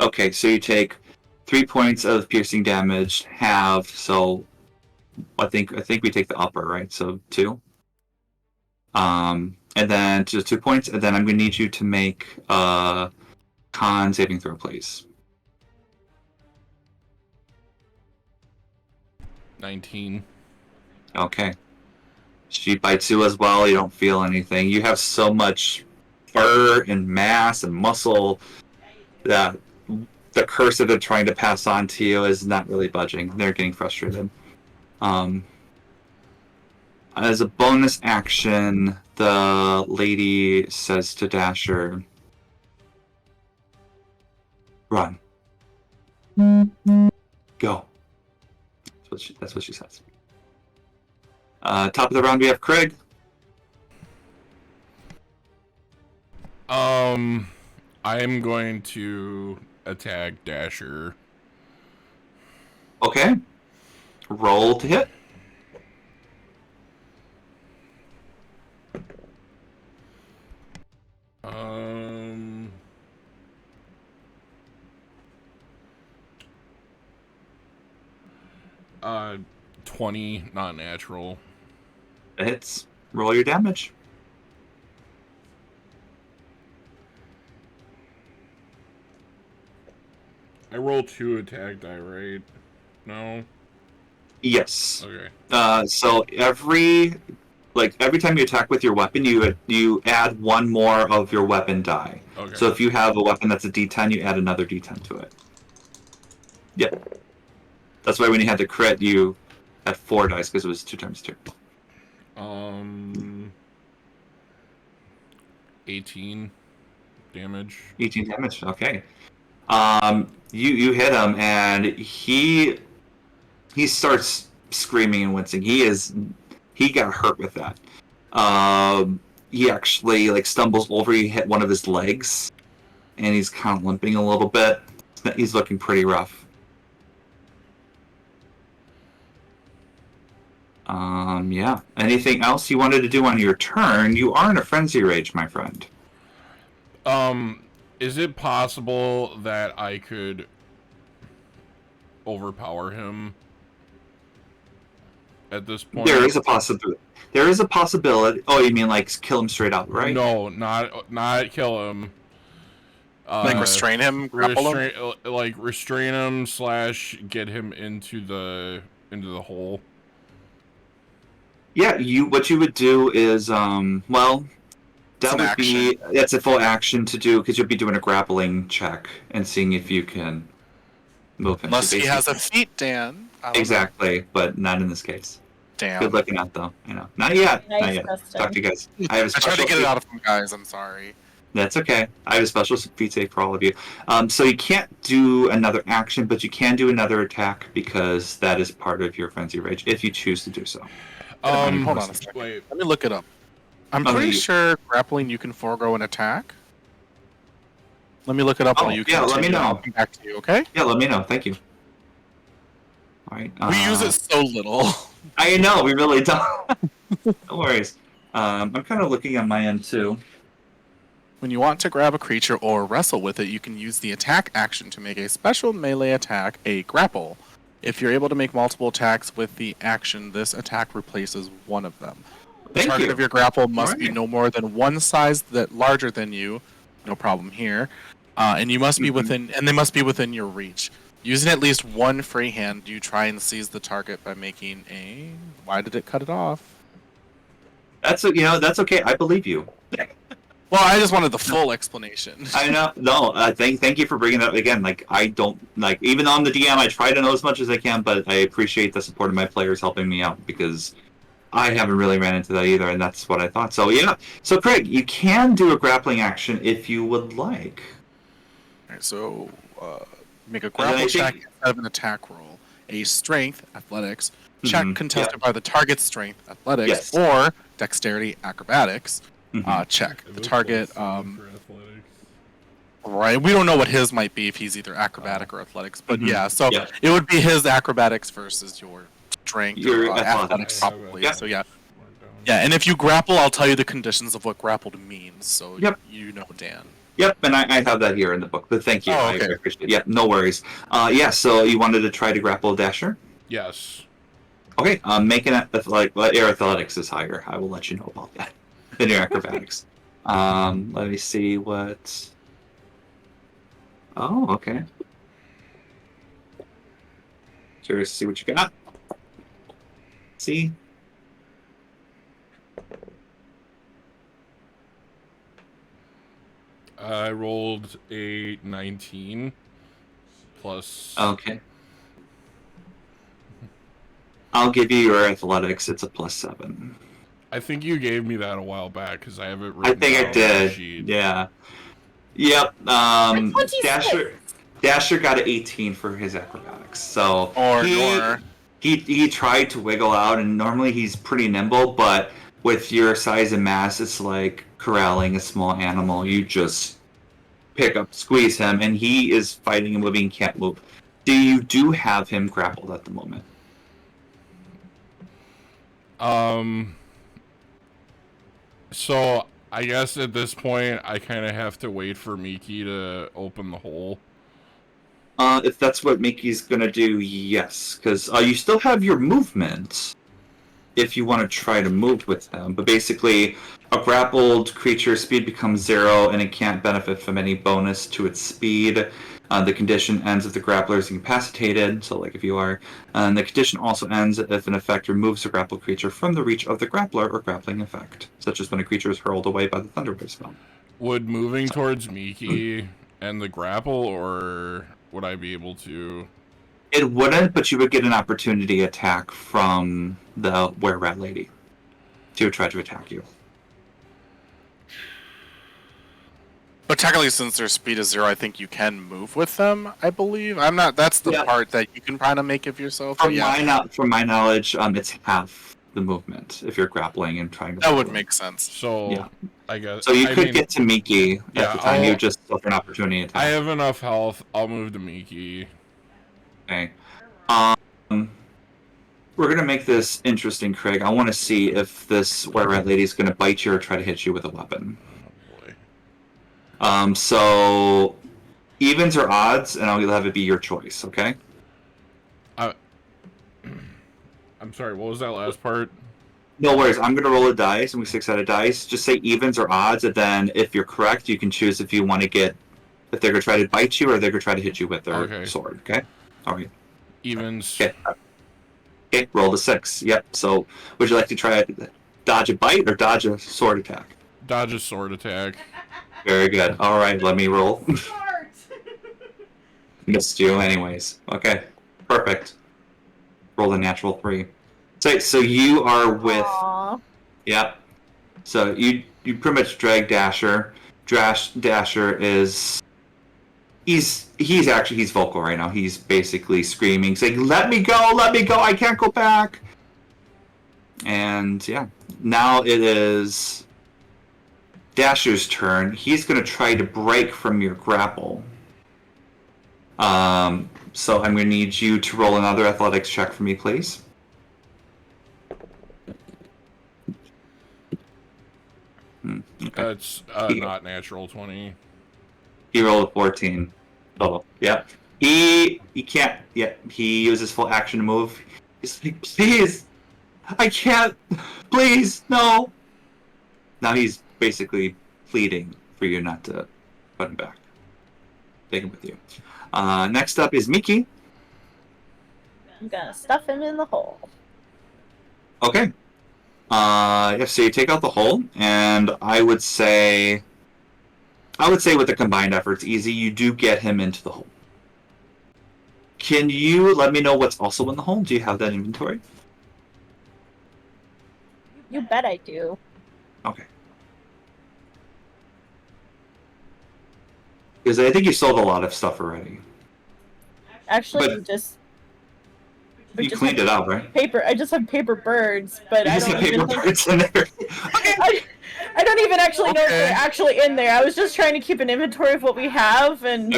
Okay, so you take 3 points of piercing damage, half. So I think we take the upper, right? So 2. And then just 2 points, and then I'm going to need you to make a con saving throw, please. 19. Okay. She bites you as well. You don't feel anything. You have so much fur and mass and muscle that the curse that they're trying to pass on to you is not really budging. They're getting frustrated. As a bonus action, the lady says to Dasher, "Run. Go." That's what she says. Top of the round, we have Craig. I am going to attack Dasher. Okay. Roll to hit. Um... 20, not natural. It hits. Roll your damage. I roll 2 attack die, right? No? Yes. Okay. So every time you attack with your weapon, you add 1 more of your weapon die. Okay. So if you have a weapon that's a D10, you add another D10 to it. Yep. That's why when you had the crit, you had 4 dice because it was 2 times 2. 18 damage. 18 damage. Okay. You hit him, and he starts screaming and wincing. He got hurt with that. He actually stumbles over. You hit one of his legs, and he's kind of limping a little bit. He's looking pretty rough. Yeah. Anything else you wanted to do on your turn? You are in a frenzy rage, my friend. Is it possible that I could overpower him at this point? There is a possibility. Oh, you mean kill him straight up, right? No, not kill him. Restrain him, grapple him? Restrain him / get him into the hole. Yeah, what you would do is that's a full action to do because you'll be doing a grappling check and seeing if you can move him. Unless he has a feat, Dan. Exactly, but not in this case. Damn. Good looking at though. Not yet. Nice, Not yet. Justin. Talk to you guys. I tried to get it out of him, guys. I'm sorry. That's okay. I have a special feat save for all of you. So you can't do another action, but you can do another attack because that is part of your frenzy rage if you choose to do so. Hold on a second. Wait. Let me look it up. I'm pretty sure grappling you can forego an attack. Let me look it up while you continue. Yeah, let me know. I'll come back to you, okay? Yeah, let me know. Thank you. All right. We use it so little. I know, we really don't. No worries. I'm kind of looking on my end too. When you want to grab a creature or wrestle with it, you can use the attack action to make a special melee attack, a grapple. If you're able to make multiple attacks with the action, this attack replaces one of them. The target of your grapple must be no more than one size larger than you. No problem here. And you must be within, and they must be within your reach. Using at least one free hand, you try and seize the target by making a. Why did it cut it off? That's okay. I believe you. Well, I just wanted the full explanation. I know. No, thank you for bringing it up again. I don't even though I'm the DM, I try to know as much as I can, but I appreciate the support of my players helping me out because I haven't really ran into that either, and that's what I thought. So yeah. So Craig, you can do a grappling action if you would like. All right. So make a grapple check instead of an attack roll. A strength athletics check contested by the target's strength athletics or dexterity acrobatics. Check the target. Right. We don't know what his might be if he's either acrobatic or athletics. But yeah, so Yeah. it would be his acrobatics versus your strength Your or athletics, athletics. probably. Yeah. So yeah. Yeah, and if you grapple, I'll tell you the conditions of what grappled means. So you know, Dan. Yep, and I have that here in the book, but thank you. Oh, okay. I appreciate it. Yeah, no worries. Yeah, so you wanted to try to grapple Dasher? Yes. Okay, make an your athletics is higher. I will let you know about that than your acrobatics. Let me see what. Oh, okay. Curious to see what you got. See. I rolled a 19 plus. Okay. I'll give you your athletics. It's a +7. I think you gave me that a while back because I have it I written think down I on the did. sheet. Yeah. Yep. 26. Dasher got an 18 for his acrobatics. So Or he tried to wiggle out, and normally he's pretty nimble, but with your size and mass, it's like corralling a small animal. You just squeeze him, and he is fighting and moving, can't move. Do have him grappled at the moment? So I guess at this point I kind of have to wait for Miki to open the hole. If that's what Mickey's gonna do, yes, because you still have your movement if you want to try to move with them. But basically, a grappled creature's speed becomes 0, and it can't benefit from any bonus to its speed. The condition ends if the grappler is incapacitated, so like if you are. And the condition also ends if an effect removes a grappled creature from the reach of the grappler or grappling effect, such as when a creature is hurled away by the Thunderwave spell. Would moving towards Miki end the grapple, or would I be able to? It wouldn't, but you would get an opportunity attack from the were-rat lady to try to attack you. But technically, since their speed is 0, I think you can move with them. I believe. I'm not. That's the part that you can kind of make of yourself. From my knowledge, it's half the movement if you're grappling and trying to. That would make sense. So yeah. I guess. So you could get to Miki at the time. You just suffer an opportunity attack. I have enough health. I'll move to Miki. Okay. We're gonna make this interesting, Craig. I want to see if this were-rat lady is gonna bite you or try to hit you with a weapon. So evens or odds, and I'll have it be your choice, okay? I'm sorry, what was that last part? No worries, I'm gonna roll a dice, and we 6-sided dice. Just say evens or odds, and then if you're correct, you can choose if you want to get, if they're gonna try to bite you or they're gonna try to hit you with their sword, okay? Alright. Evens. Okay, roll the 6. Yep, so would you like to try to dodge a bite or dodge a sword attack? Dodge a sword attack. Very good. All right, let me roll. Missed you anyways. Okay, perfect. Roll a natural 3. So you are with... Aww. Yep. So you pretty much drag Dasher. Dasher is... He's vocal right now. He's basically screaming, saying, let me go, I can't go back. And yeah, now it is Dasher's turn. He's going to try to break from your grapple. So I'm going to need you to roll another athletics check for me, please. Okay. That's not natural 20. He rolled a 14. Oh, yep. He can't. Yeah, he uses full action to move. He's like, please, I can't. Please, no. Now he's basically pleading for you not to put him back. Take him with you. Next up is Miki. I'm gonna stuff him in the hole. Okay. Yeah, so you take out the hole, and I would say with the combined efforts, easy, you do get him into the hole. Can you let me know what's also in the hole? Do you have that inventory? You bet I do. Okay. Because I think you sold a lot of stuff already. Actually, but you cleaned it out, right? I just have paper birds, but You I just don't have paper even birds in there. I I don't even actually know if they're actually in there. I was just trying to keep an inventory of what we have, and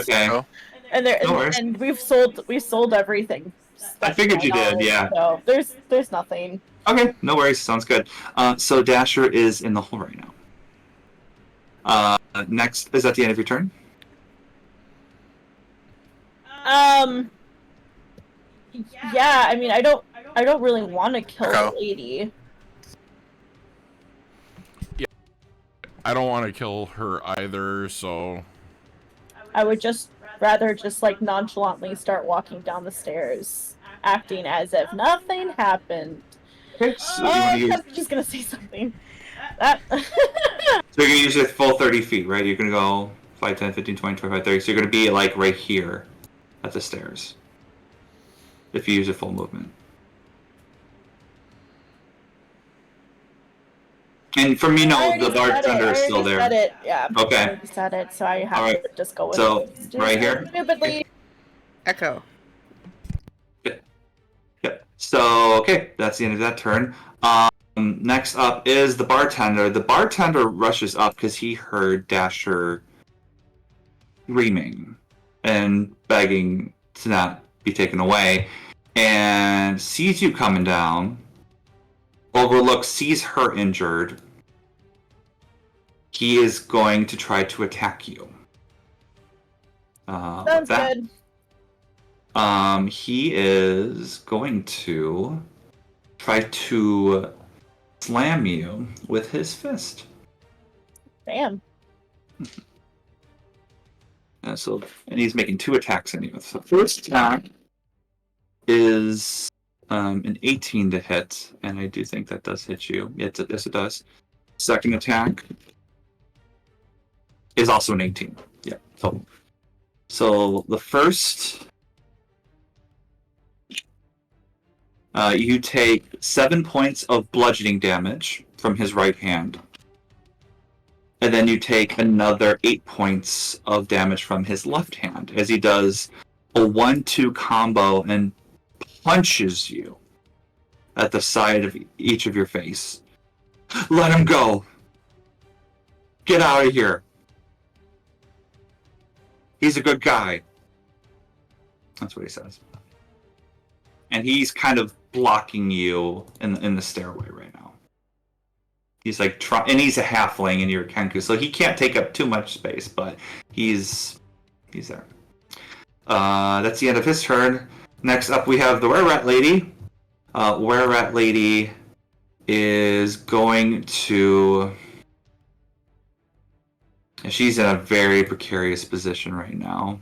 and we've sold everything. I figured you did, yeah. So there's nothing. Okay, no worries. Sounds good. So Dasher is in the hole right now. Next, is that the end of your turn? Yeah. I mean, I don't really want to kill the lady. Yeah, I don't want to kill her either. So I would rather like nonchalantly start walking down the stairs, acting as if nothing happened. Okay, so I'm just gonna say something. So you're gonna use your full 30 feet, right? You're gonna go 5, 10, 15, 20, 25, 30. So you're gonna be like right here at the stairs. If you use your full movement. And from the bartender is still there. Said it. Yeah. Okay. I already said it, so I have to just go with it. Right here. Stupidly. Echo. Yep. So okay, that's the end of that turn. Next up is the bartender. The bartender rushes up because he heard Dasher screaming and begging to not be taken away, and sees you coming down. Overlooks, sees her injured. He is going to try to attack you. Sounds good. He is going to try to slam you with his fist. Damn. And he's making 2 attacks on you. So first attack is an 18 to hit, and I do think that does hit you. Yes, it does. Second attack is also an 18. Yeah. So the first, you take 7 points of bludgeoning damage from his right hand. And then you take another 8 points of damage from his left hand as he does a 1-2 combo and punches you at the side of each of your face. Let him go! Get out of here! He's a good guy. That's what he says. And he's kind of blocking you in the stairway right now. He's like and he's a halfling and you're a Kenku, so he can't take up too much space, but he's there. That's the end of his turn. Next up we have the Were-Rat Lady. Were-Rat Lady is going to... She's in a very precarious position right now.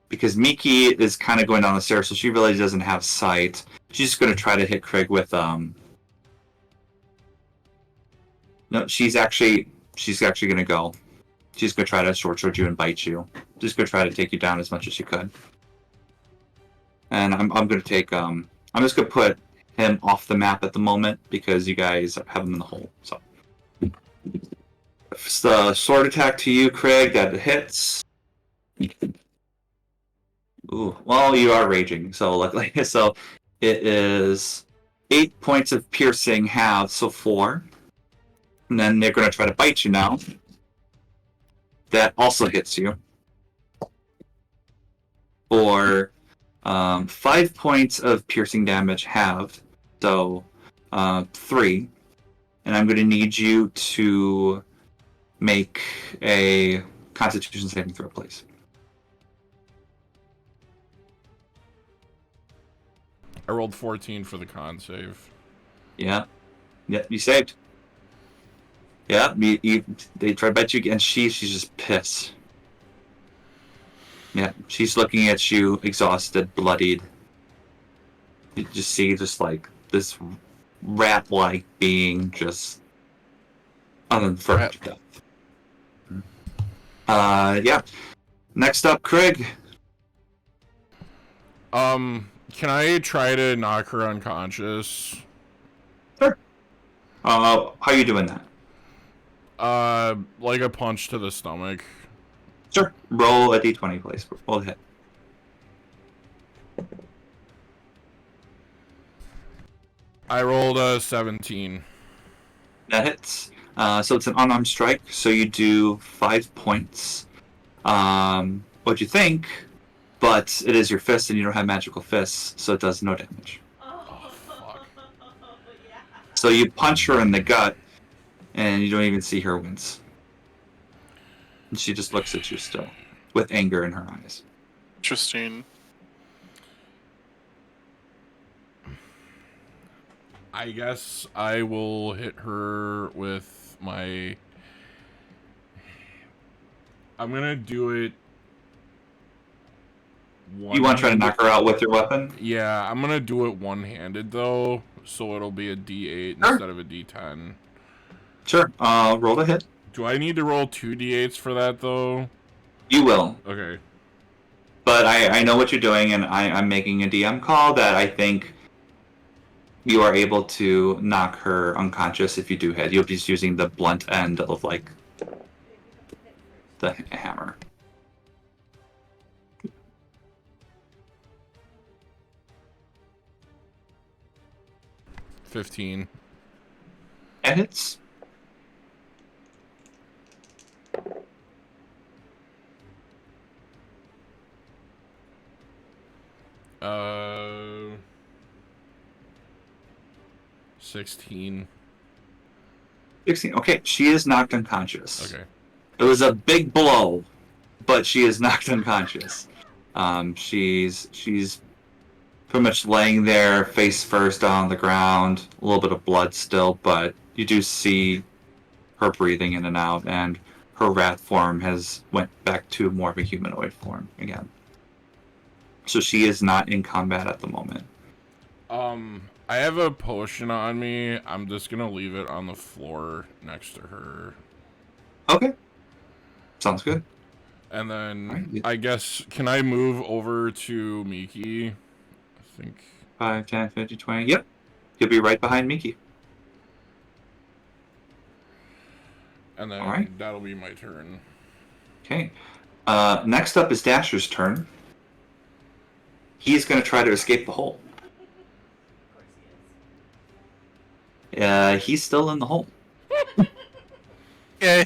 Because Miki is kind of going down the stairs, so she really doesn't have sight. She's just going to try to hit Craig with... No, she's actually going to go. She's going to try to short sword you and bite you. Just going to try to take you down as much as she could. And I'm going to take... I'm just going to put him off the map at the moment because you guys have him in the hole. So, it's the sword attack to you, Craig. That hits. Ooh, well, you are raging, so luckily, so it is 8 points of piercing, half, so 4. And then they're going to try to bite you now. That also hits you for 5 points of piercing damage, halved, so 3. And I'm going to need you to make a Constitution saving throw, please. I rolled 14 for the con save. Yeah. Yeah, you saved. Yeah, they try to bite you again. She's just pissed. Yeah, she's looking at you, exhausted, bloodied. You just see like this rat-like being just unfurled to death. Yeah. Next up, Craig. Can I try to knock her unconscious? Sure. How are you doing that? Like a punch to the stomach. Sure. Roll a d20, please. Roll a hit. I rolled a 17. That hits. So it's an unarmed strike, so you do 5 points. What you think, but it is your fist and you don't have magical fists, so it does no damage. Oh, fuck. So you punch her in the gut, and you don't even see her wince. And she just looks at you still, with anger in her eyes. Interesting. I guess I will hit her with my... I'm gonna do it... You want to try to knock her out with your weapon? Yeah, I'm gonna do it one-handed, though, so it'll be a D8 Sure. instead of a D10. Sure, roll to hit. Do I need to roll 2 D8s for that, though? You will. Okay. But I know what you're doing, and I'm making a DM call that I think you are able to knock her unconscious if you do hit. You'll be just using the blunt end of, like, the hammer. $15. It hits. Uh... 16. 16. Okay, she is knocked unconscious. Okay. It was a big blow, but she is knocked unconscious. She's pretty much laying there, face first on the ground, a little bit of blood still, but you do see her breathing in and out, and her rat form has went back to more of a humanoid form again. So she is not in combat at the moment. I have a potion on me. I'm just gonna leave it on the floor next to her. Okay. Sounds good. And then, Right. I guess, can I move over to Miki? I think... 5, 10, 15, 20. Yep. You'll be right behind Miki. And then Alright. that'll be my turn. Okay. Next up is Dasher's turn. He's going to try to escape the hole. He's still in the hole. Okay.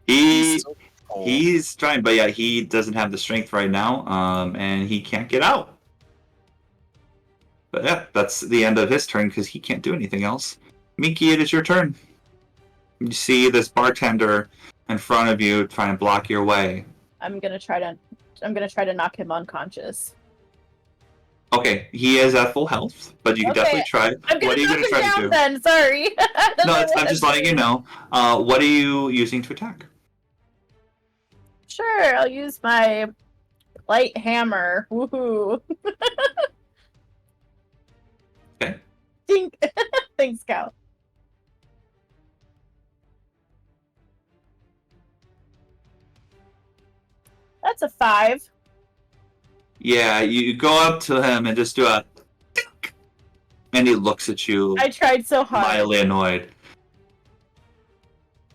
He's trying, but yeah, he doesn't have the strength right now, and he can't get out. But yeah, that's the end of his turn because he can't do anything else. Miki, it is your turn. You see this bartender in front of you trying to block your way. I'm gonna try to knock him unconscious. Okay, he is at full health, but you can definitely try. I'm gonna what are you knock going to him try to down do? then. Sorry. No, I'm just letting you know. What are you using to attack? Sure, I'll use my light hammer. Woohoo! Okay. Dink. Thanks, Scout. That's a 5. Yeah, you go up to him and just do a tick, and he looks at you I tried so hard. mildly annoyed.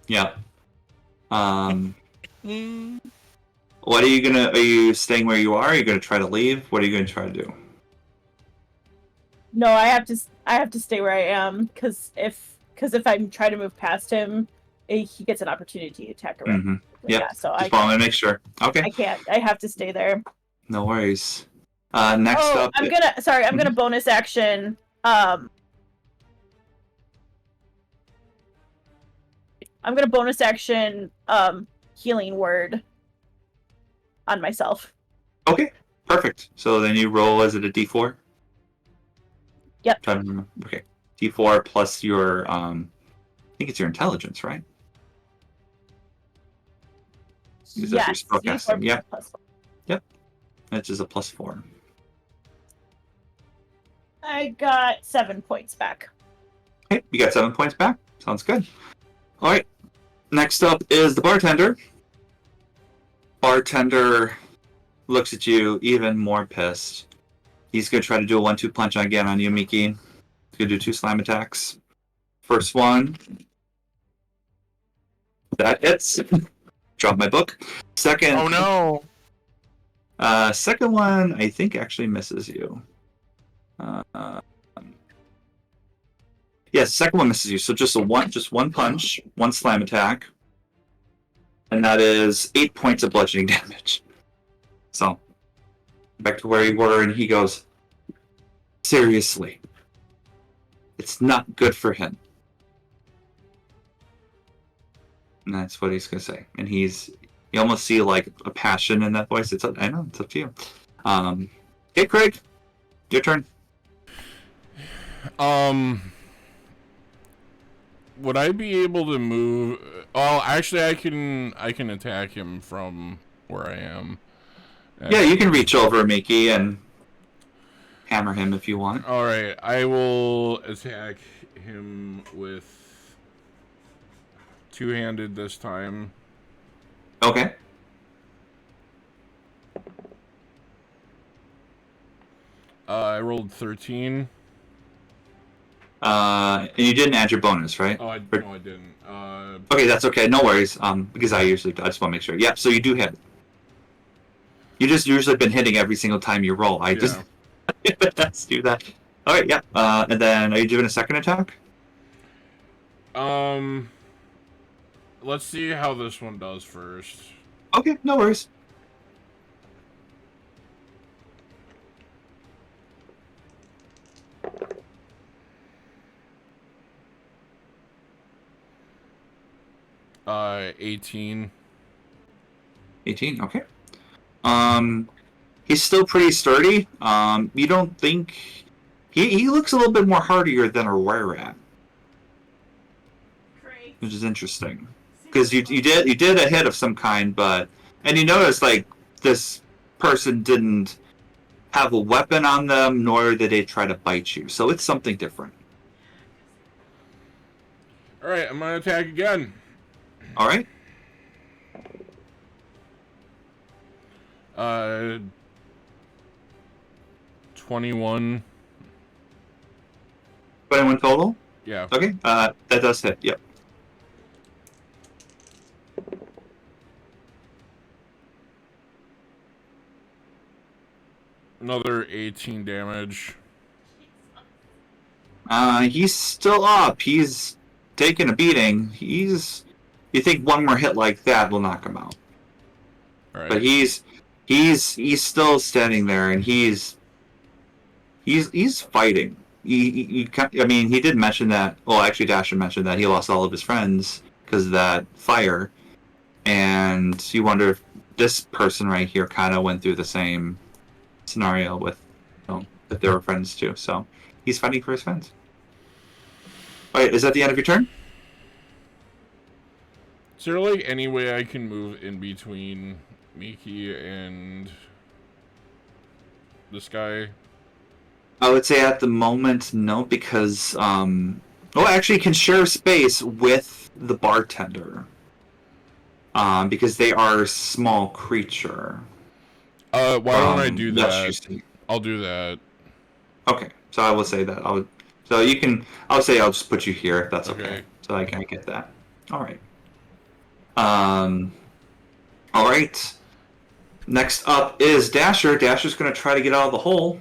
Yeah. What are you gonna? Are you staying where you are? Are you gonna try to leave? What are you gonna try to do? No, I have to stay where I am because if I try to move past him, he gets an opportunity to attack around. Mm-hmm. Yep. Yeah, so Just want to make sure. Okay. I can't. I have to stay there. No worries. Next up. I'm gonna bonus action. I'm gonna bonus action healing word on myself. Okay. Perfect. So then you roll. Is it a D4? Yep. Trying to remember. Okay. D4 plus your I think it's your intelligence, right? Is that your spellcasting? Yep. Yep. That's just a +4. I got 7 points back. Okay, you got 7 points back. Sounds good. All right. Next up is the bartender. Bartender looks at you even more pissed. He's going to try to do a 1-2 punch again on you, Miki. He's going to do 2 slam attacks. First one. That hits. Drop my book. Second. Oh no! Second one, I think, actually misses you. Yes, the second one misses you. So just one punch, one slam attack, and that is 8 points of bludgeoning damage. So back to where you were, and he goes, seriously, it's not good for him. And that's what he's gonna say. And you almost see like a passion in that voice. I know, it's up to you. Hey, Craig, your turn. Would I be able to move? Oh, actually, I can attack him from where I am. Yeah, you can reach over Mickey and hammer him if you want. All right, I will attack him with two-handed this time. Okay. I rolled 13. And you didn't add your bonus, right? No, I didn't. Okay, that's okay. No worries. Because I just want to make sure. Yeah, so you do hit. You just usually been hitting every single time you roll. Let's do that. All right, yeah. And then are you doing a second attack? Let's see how this one does first. Okay, no worries. Uh, 18. 18, okay. He's still pretty sturdy. You don't think he looks a little bit more hardier than a were rat, which is interesting because you did a hit of some kind, and you notice like this person didn't have a weapon on them, nor did they try to bite you. So it's something different. All right, I'm gonna attack again. All right. 21. 21 total? Yeah. Okay, that does hit, yep. Another 18 damage. He's still up. He's taking a beating. You think one more hit like that will knock him out. All right. But he's still standing there, and he's fighting. He did mention that. Well, actually, Dasher mentioned that he lost all of his friends because of that fire, and you wonder if this person right here kind of went through the same scenario with, that they were friends too. So he's fighting for his friends. All right, is that the end of your turn? Is there like any way I can move in between Miki and this guy? I would say at the moment, no, because actually, you can share space with the bartender. Because they are a small creature. Why don't I do that? I'll do that. Okay, so I will say that. I'll say I'll just put you here if that's okay. So I can get that. All right. All right. Next up is Dasher. Dasher's going to try to get out of the hole.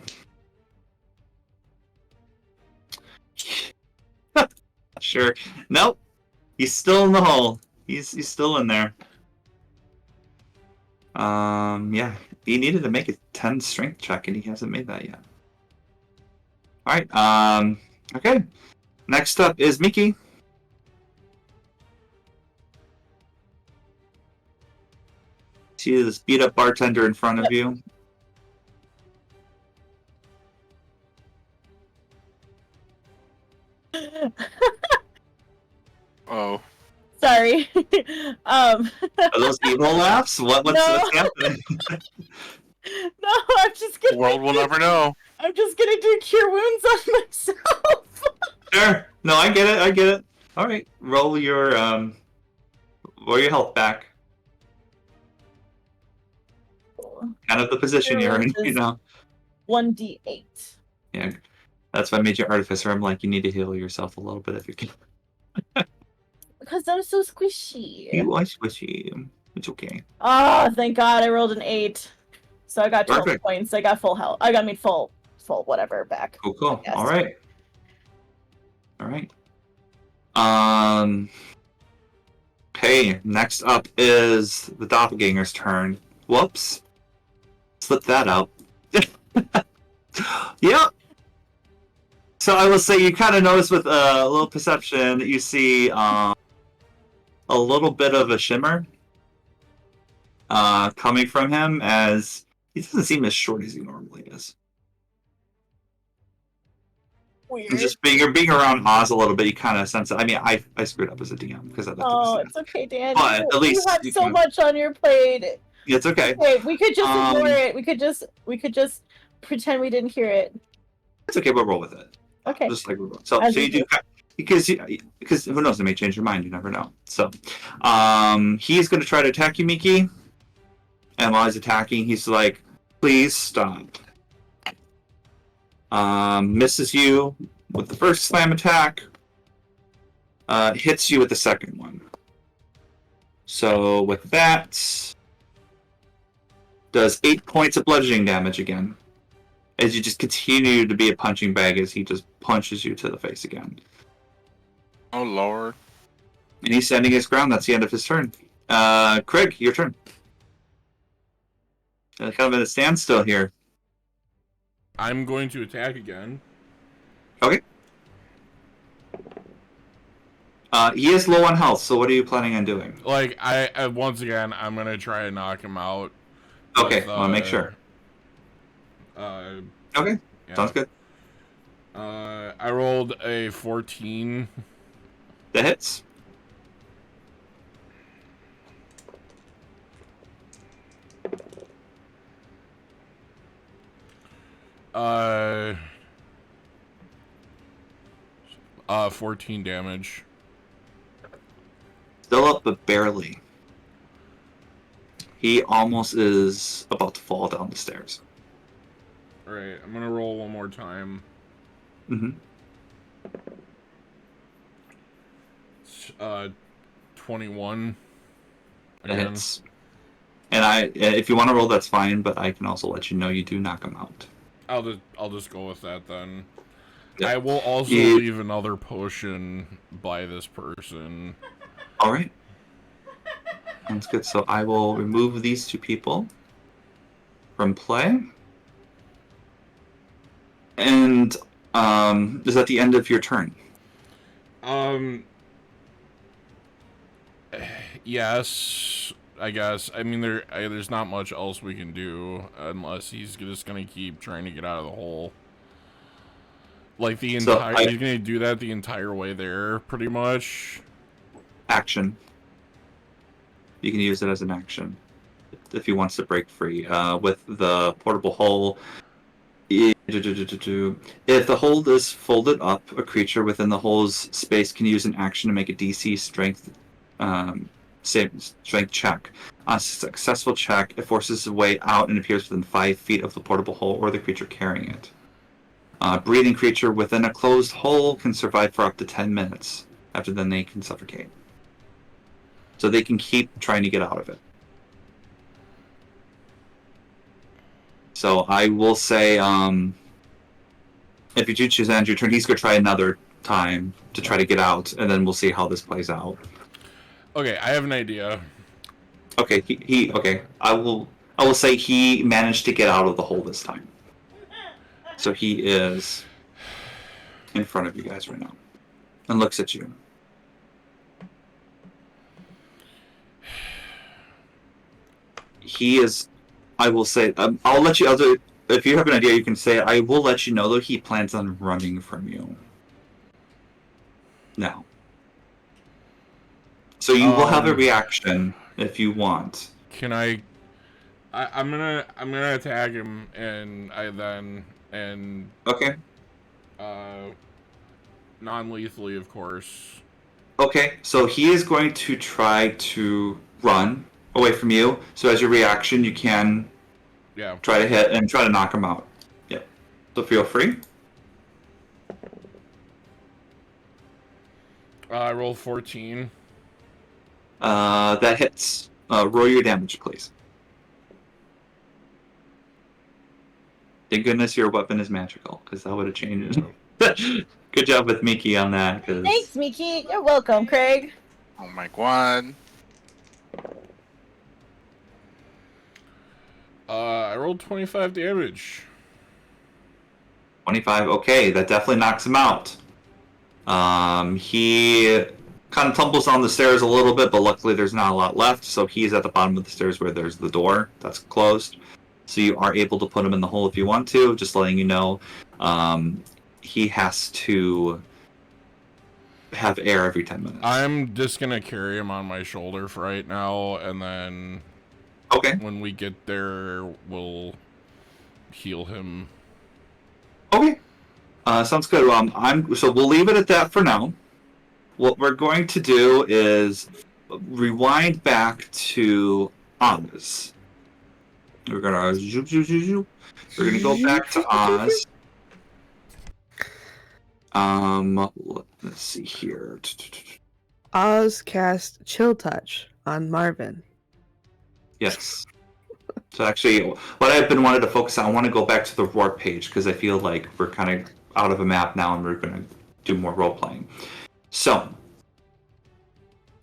Sure. Nope. He's still in the hole. He's still in there. Yeah. He needed to make a 10 strength check, and he hasn't made that yet. All right. Okay. Next up is Mickey. See this beat up bartender in front of you. Oh. Sorry. Are those evil laughs? What's happening? No, I'm just gonna. The world will never know. I'm just gonna do cure wounds on myself. Sure. No, I get it. All right, roll your health back. Kind of the position you're in, 1d8. Yeah, that's why I made you artificer. I'm like, you need to heal yourself a little bit if you can. Because I'm so squishy. You are squishy. It's okay. Oh, thank God I rolled an 8. So I got 12 Perfect. points. I got full health. Full whatever back. Cool. All right. Okay, next up is the doppelganger's turn. Whoops. Slip that out. Yep. So I will say you kind of notice with a little perception that you see a little bit of a shimmer coming from him, as he doesn't seem as short as he normally is. Weird. And just you're being around Oz a little bit, you kind of sense it. I mean, I screwed up as a DM because I left it's okay, Dan. But at least you have so much on your plate. It's okay. Okay, we could just ignore it. We could just pretend we didn't hear it. It's okay. We'll roll with it. Okay. Just like we roll. So you do because who knows? They may change your mind. You never know. So, he's going to try to attack you, Miki. And while he's attacking, he's like, "Please stop." Misses you with the first slam attack. Hits you with the second one. So with that, does 8 points of bludgeoning damage again, as you just continue to be a punching bag as he just punches you to the face again. Oh lord. And he's standing his ground. That's the end of his turn. Craig, your turn. Kind of at a standstill here. I'm going to attack again. Okay. He is low on health, so what are you planning on doing? Like, I once again, I'm gonna try and knock him out. Okay, I want to make sure. Okay, yeah. Sounds good. I rolled a 14. That hits. Uh, 14 damage. Still up, but barely. He almost is about to fall down the stairs. Alright, I'm gonna roll one more time. Mm-hmm. 21. That hits. And if you want to roll, that's fine, but I can also let you know you do knock him out. I'll just go with that then. Yep. I will also leave another potion by this person. All right. Sounds good. So I will remove these two people from play. And is that the end of your turn? Yes, I guess. I mean, there's not much else we can do unless he's just gonna keep trying to get out of the hole. Like he's gonna do that the entire way there, pretty much. Action. You can use it as an action if he wants to break free. With the portable hole, if the hole is folded up, a creature within the hole's space can use an action to make a DC strength check. On a successful check, it forces its way out and appears within 5 feet of the portable hole or the creature carrying it. Breathing creature within a closed hole can survive for up to 10 minutes. After then, they can suffocate. So they can keep trying to get out of it. So I will say, if you do choose to end your turn, he's going to try another time to try to get out, and then we'll see how this plays out. Okay, I have an idea. Okay, okay. I will say he managed to get out of the hole this time. So he is in front of you guys right now, and looks at you. He is. I will say. I'll let you. If you have an idea, you can say it. I will let you know though. He plans on running from you. Now. So you will have a reaction if you want. Can I'm gonna attack him Okay. Non-lethally, of course. Okay, so he is going to try to run away from you. So as your reaction, you can try to hit and try to knock him out. Yep. So feel free. I rolled 14. That hits. Roll your damage, please. Thank goodness your weapon is magical, because that would have changed it. Good job with Miki on that. Thanks, Miki. You're welcome, Craig. Oh my god. I rolled 25 damage. 25. Okay, that definitely knocks him out. He kind of tumbles down the stairs a little bit, but luckily there's not a lot left, so he's at the bottom of the stairs where there's the door that's closed. So you are able to put him in the hole if you want to, just letting you know. He has to have air every 10 minutes. I'm just gonna carry him on my shoulder for right now, and then okay. When we get there, we'll heal him. Okay. Sounds good. So we'll leave it at that for now. What we're going to do is rewind back to Oz. We're gonna go back to Oz. Let's see here. Oz cast Chill Touch on Marvin. Yes. So actually, what I've been wanting to focus on, I want to go back to the Roar page because I feel like we're kind of out of a map now, and we're going to do more role playing. So,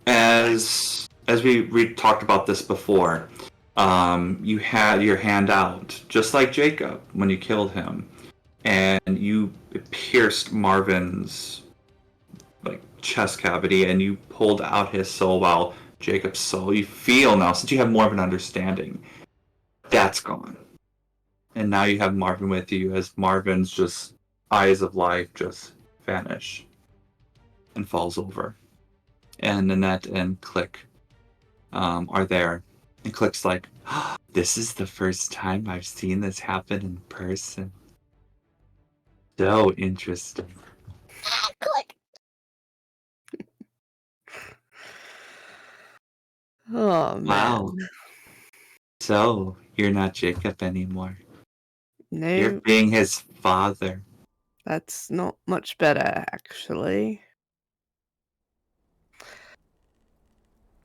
as we talked about this before, you had your hand out, just like Jacob when you killed him, and you pierced Marvin's chest cavity, and you pulled out his soul while Jacob's soul. You feel now, since you have more of an understanding, that's gone, and now you have Marvin with you as Marvin's just eyes of life just vanish and falls over, and Nanette and Click are there, and Click's like, oh, this is the first time I've seen this happen in person. So interesting. Click. Oh man. Wow. So you're not Jacob anymore. No. You're being his father. That's not much better, actually.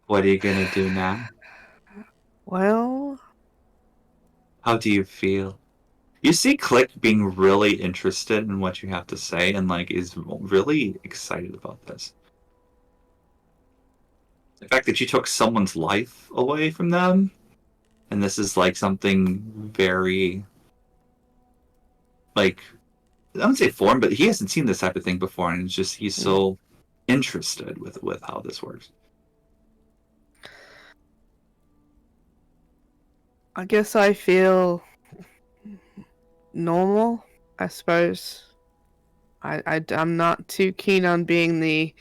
What are you gonna do now? Well, how do you feel? You see Click being really interested in what you have to say and is really excited about this. The fact that you took someone's life away from them, and this is something very I don't say foreign, but he hasn't seen this type of thing before, and it's just he's so interested with how this works. I guess I feel normal, I suppose. I'm not too keen on being the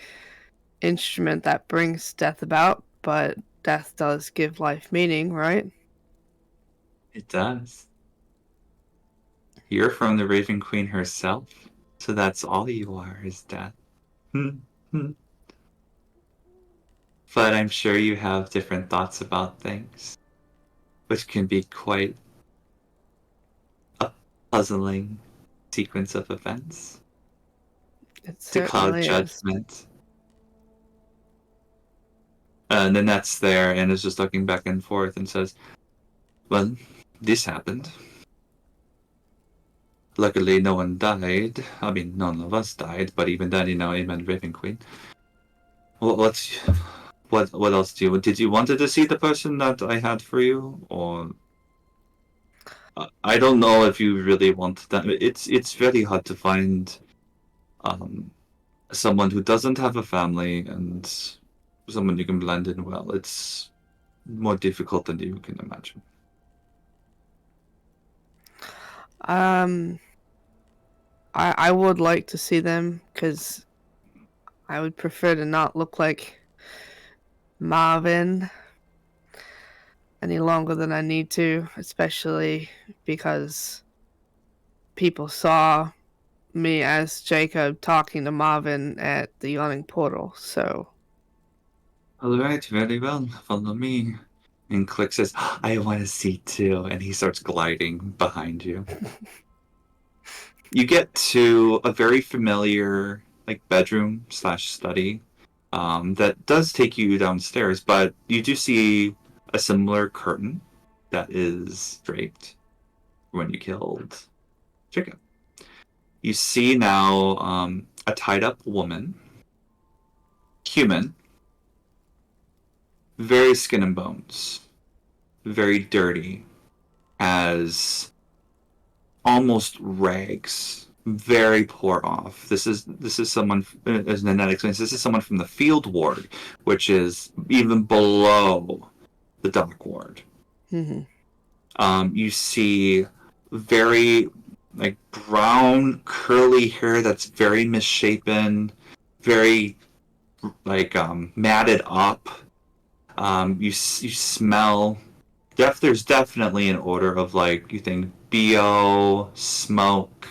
instrument that brings death about, but death does give life meaning, right? It does. You're from the Raven Queen herself, so that's all you are is death. But I'm sure you have different thoughts about things, which can be quite a puzzling sequence of events. To cloud judgment. And Nanette's there and is just looking back and forth and says, well, this happened. Luckily, no one died. I mean, none of us died, but even then, amen, Raven Queen. What else do you... Did you wanted to see the person that I had for you? Or... I don't know if you really want that. It's very hard to find someone who doesn't have a family and someone you can blend in well. It's more difficult than you can imagine. I would like to see them because I would prefer to not look like Marvin any longer than I need to, especially because people saw me as Jacob talking to Marvin at the Yawning Portal, so... Alright, very well. Follow me. And Click says, I want to see too, and he starts gliding behind you. You get to a very familiar bedroom / study that does take you downstairs, but you do see a similar curtain that is draped when you killed Jacob. You see now a tied-up woman, human, very skin and bones, very dirty, has almost rags, very poor off. This is someone, as Nanette explains, this is someone from the field ward, which is even below the dock ward. You see very like brown curly hair that's very misshapen, very like matted up. You smell. There's definitely an odor of like you think BO, smoke,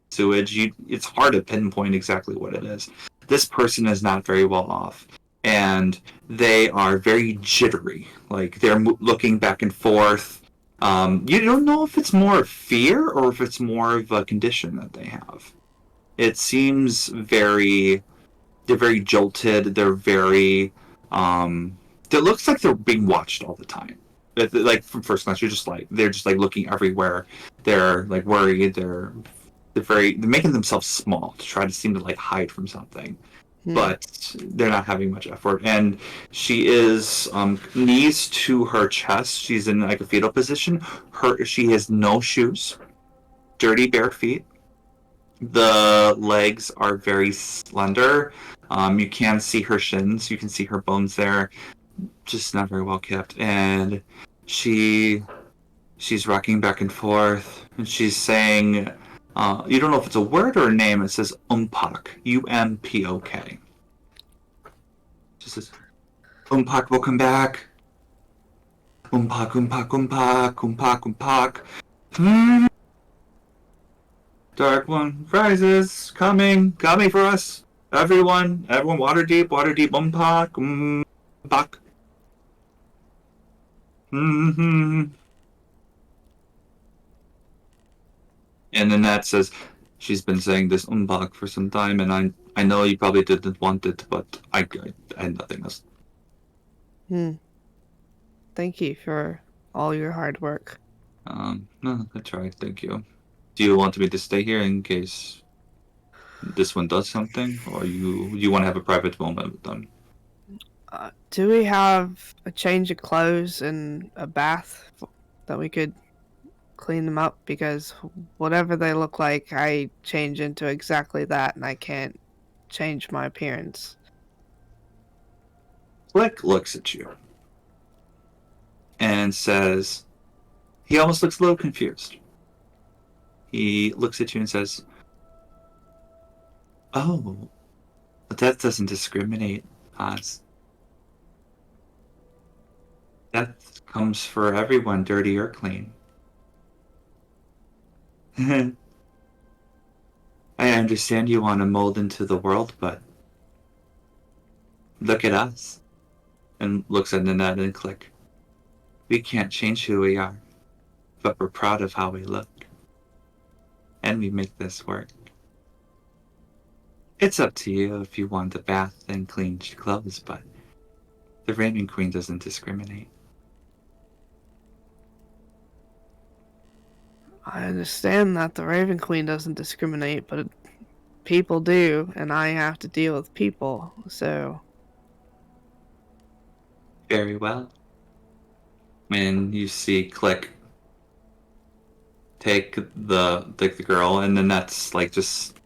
sewage. It's hard to pinpoint exactly what it is. This person is not very well off, and they are very jittery. Like they're looking back and forth. You don't know if it's more fear or if it's more of a condition that they have. It seems they're very jolted. They're very, it looks like they're being watched all the time. Like from first glance, they're just like looking everywhere. They're like worried. They're making themselves small to try to seem to like hide from something. But they're not having much effort. And she is knees to her chest. She's in like a fetal position. She has no shoes, dirty bare feet. The legs are very slender. You can see her shins. You can see her bones there. Just not very well kept. And she's rocking back and forth. And she's saying, you don't know if it's a word or a name. It says Umpok. Umpok. She says, Umpok will come back. Umpok, Umpok, Umpok, Umpok, Umpok. Dark one rises, coming for us. Everyone, Waterdeep, Umpok, Umpok. And then that says, she's been saying this Umbach for some time, and I know you probably didn't want it, but I had nothing else. Thank you for all your hard work. No, I tried, thank you. Do you want me to stay here in case this one does something, or you want to have a private moment with them? Do we have a change of clothes and a bath that we could clean them up? Because whatever they look like, I change into exactly that, and I can't change my appearance. Flick looks at you and says, he almost looks a little confused. He looks at you and says, oh, but that doesn't discriminate, Oz. That comes for everyone, dirty or clean. I understand you want to mold into the world, but look at us. And looks at Nanette and Click. We can't change who we are, but we're proud of how we look. And we make this work. It's up to you if you want a bath and clean clothes, but the Raven Queen doesn't discriminate. I understand that the Raven Queen doesn't discriminate, but people do, and I have to deal with people, so... Very well. And you see Click take the girl, and then that's like just...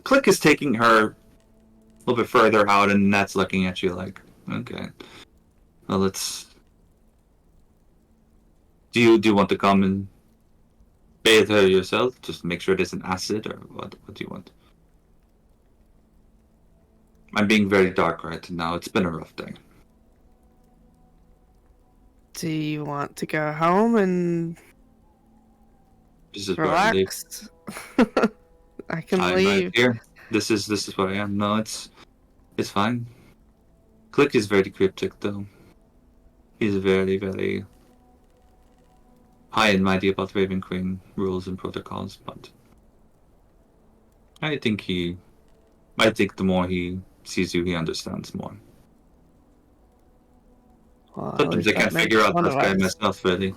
Click is taking her a little bit further out, and that's looking at you like, okay. Well, let's... Do you want to come and bathe her yourself? Just make sure it isn't acid, or what do you want? I'm being very dark right now. It's been a rough day. Do you want to go home and relax? I can leave. Right here. This is where I am. No, it's fine. Click is very cryptic, though. He's very, very high and mighty about Raven Queen rules and protocols, but I think the more he sees you, he understands more. Well, sometimes I can't figure out this guy myself, really.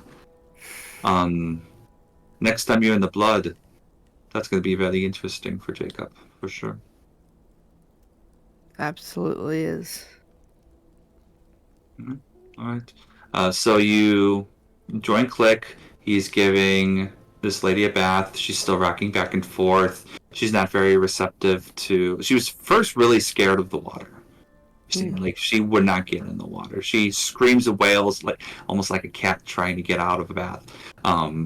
Next time you're in the blood, that's going to be very interesting for Jacob, for sure. Absolutely is. All right. So you join Click. He's giving this lady a bath. She's still rocking back and forth. She's not very receptive to. She was first really scared of the water. Like she would not get in the water. She screams and wails like almost like a cat trying to get out of a bath.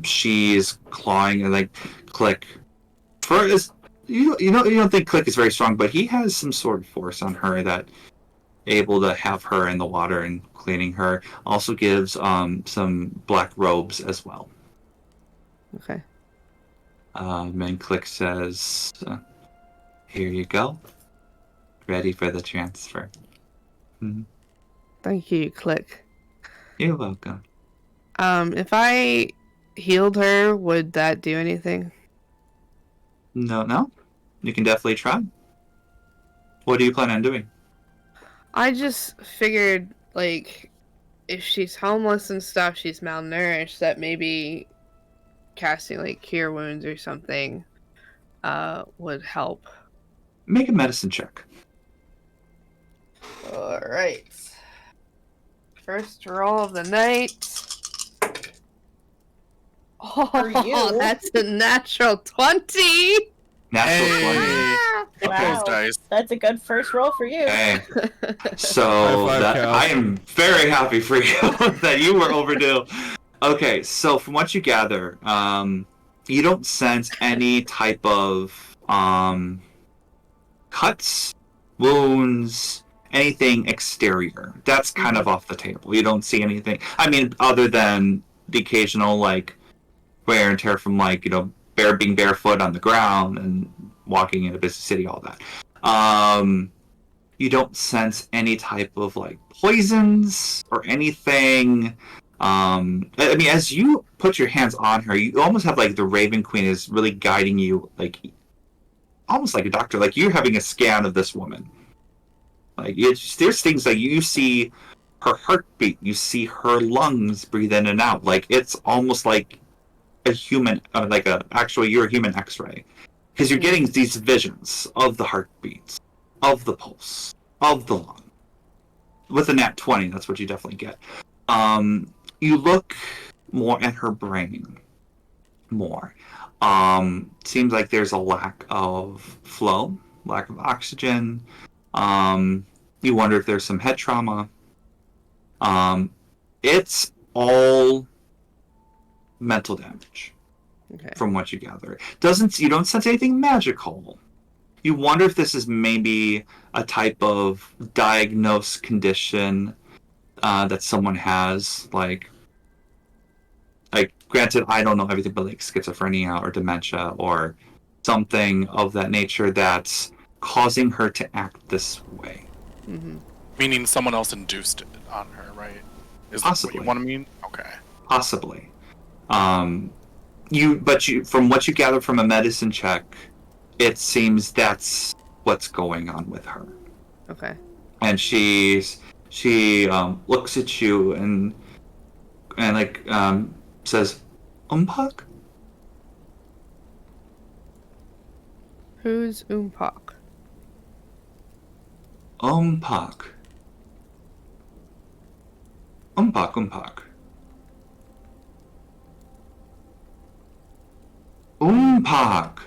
She's clawing and like Click. You don't think Click is very strong, but he has some sort of force on her that able to have her in the water and cleaning her. Also gives some black robes as well. Okay. And Click says, "Here you go. Ready for the transfer." Mm-hmm. Thank you, Click. You're welcome. If I healed her, would that do anything? No. You can definitely try. What do you plan on doing? I just figured, like, if she's homeless and stuff, she's malnourished, that maybe casting, like, cure wounds or something would help. Make a medicine check. Alright. First roll of the night. For you. Oh, that's a natural 20! Natural 20. Hit Wow. those dice. That's a good first roll for you. Hey. So High five, Cal. I am very happy for you that you were overdue. Okay, so from what you gather, you don't sense any type of cuts, wounds, anything exterior. That's kind of off the table. You don't see anything. I mean, other than the occasional like wear and tear from like being barefoot on the ground and walking in a busy city, all that. You don't sense any type of like poisons or anything. I mean, as you put your hands on her, you almost have like the Raven Queen is really guiding you, like almost like a doctor. Like you're having a scan of this woman. Like there's things like you see her heartbeat, you see her lungs breathe in and out. Like it's almost like a human, you're a human X-ray, because you're getting these visions of the heartbeats, of the pulse, of the lung. With a nat 20, that's what you definitely get. You look more at her brain. More. Seems like there's a lack of flow, lack of oxygen. You wonder if there's some head trauma. It's all mental damage. Okay. From what you gather. You don't sense anything magical. You wonder if this is maybe a type of diagnosed condition that someone has, like granted, I don't know everything, but like schizophrenia or dementia or something of that nature that's causing her to act this way. Mm-hmm. Meaning someone else induced it on her, right? Is Possibly. that what you want to mean? Okay. Possibly. From what you gather from a medicine check, it seems that's what's going on with her. Okay. And she looks at you and says, "Umpak?" Who's Umpak? Umpak. Umpak. Umpak.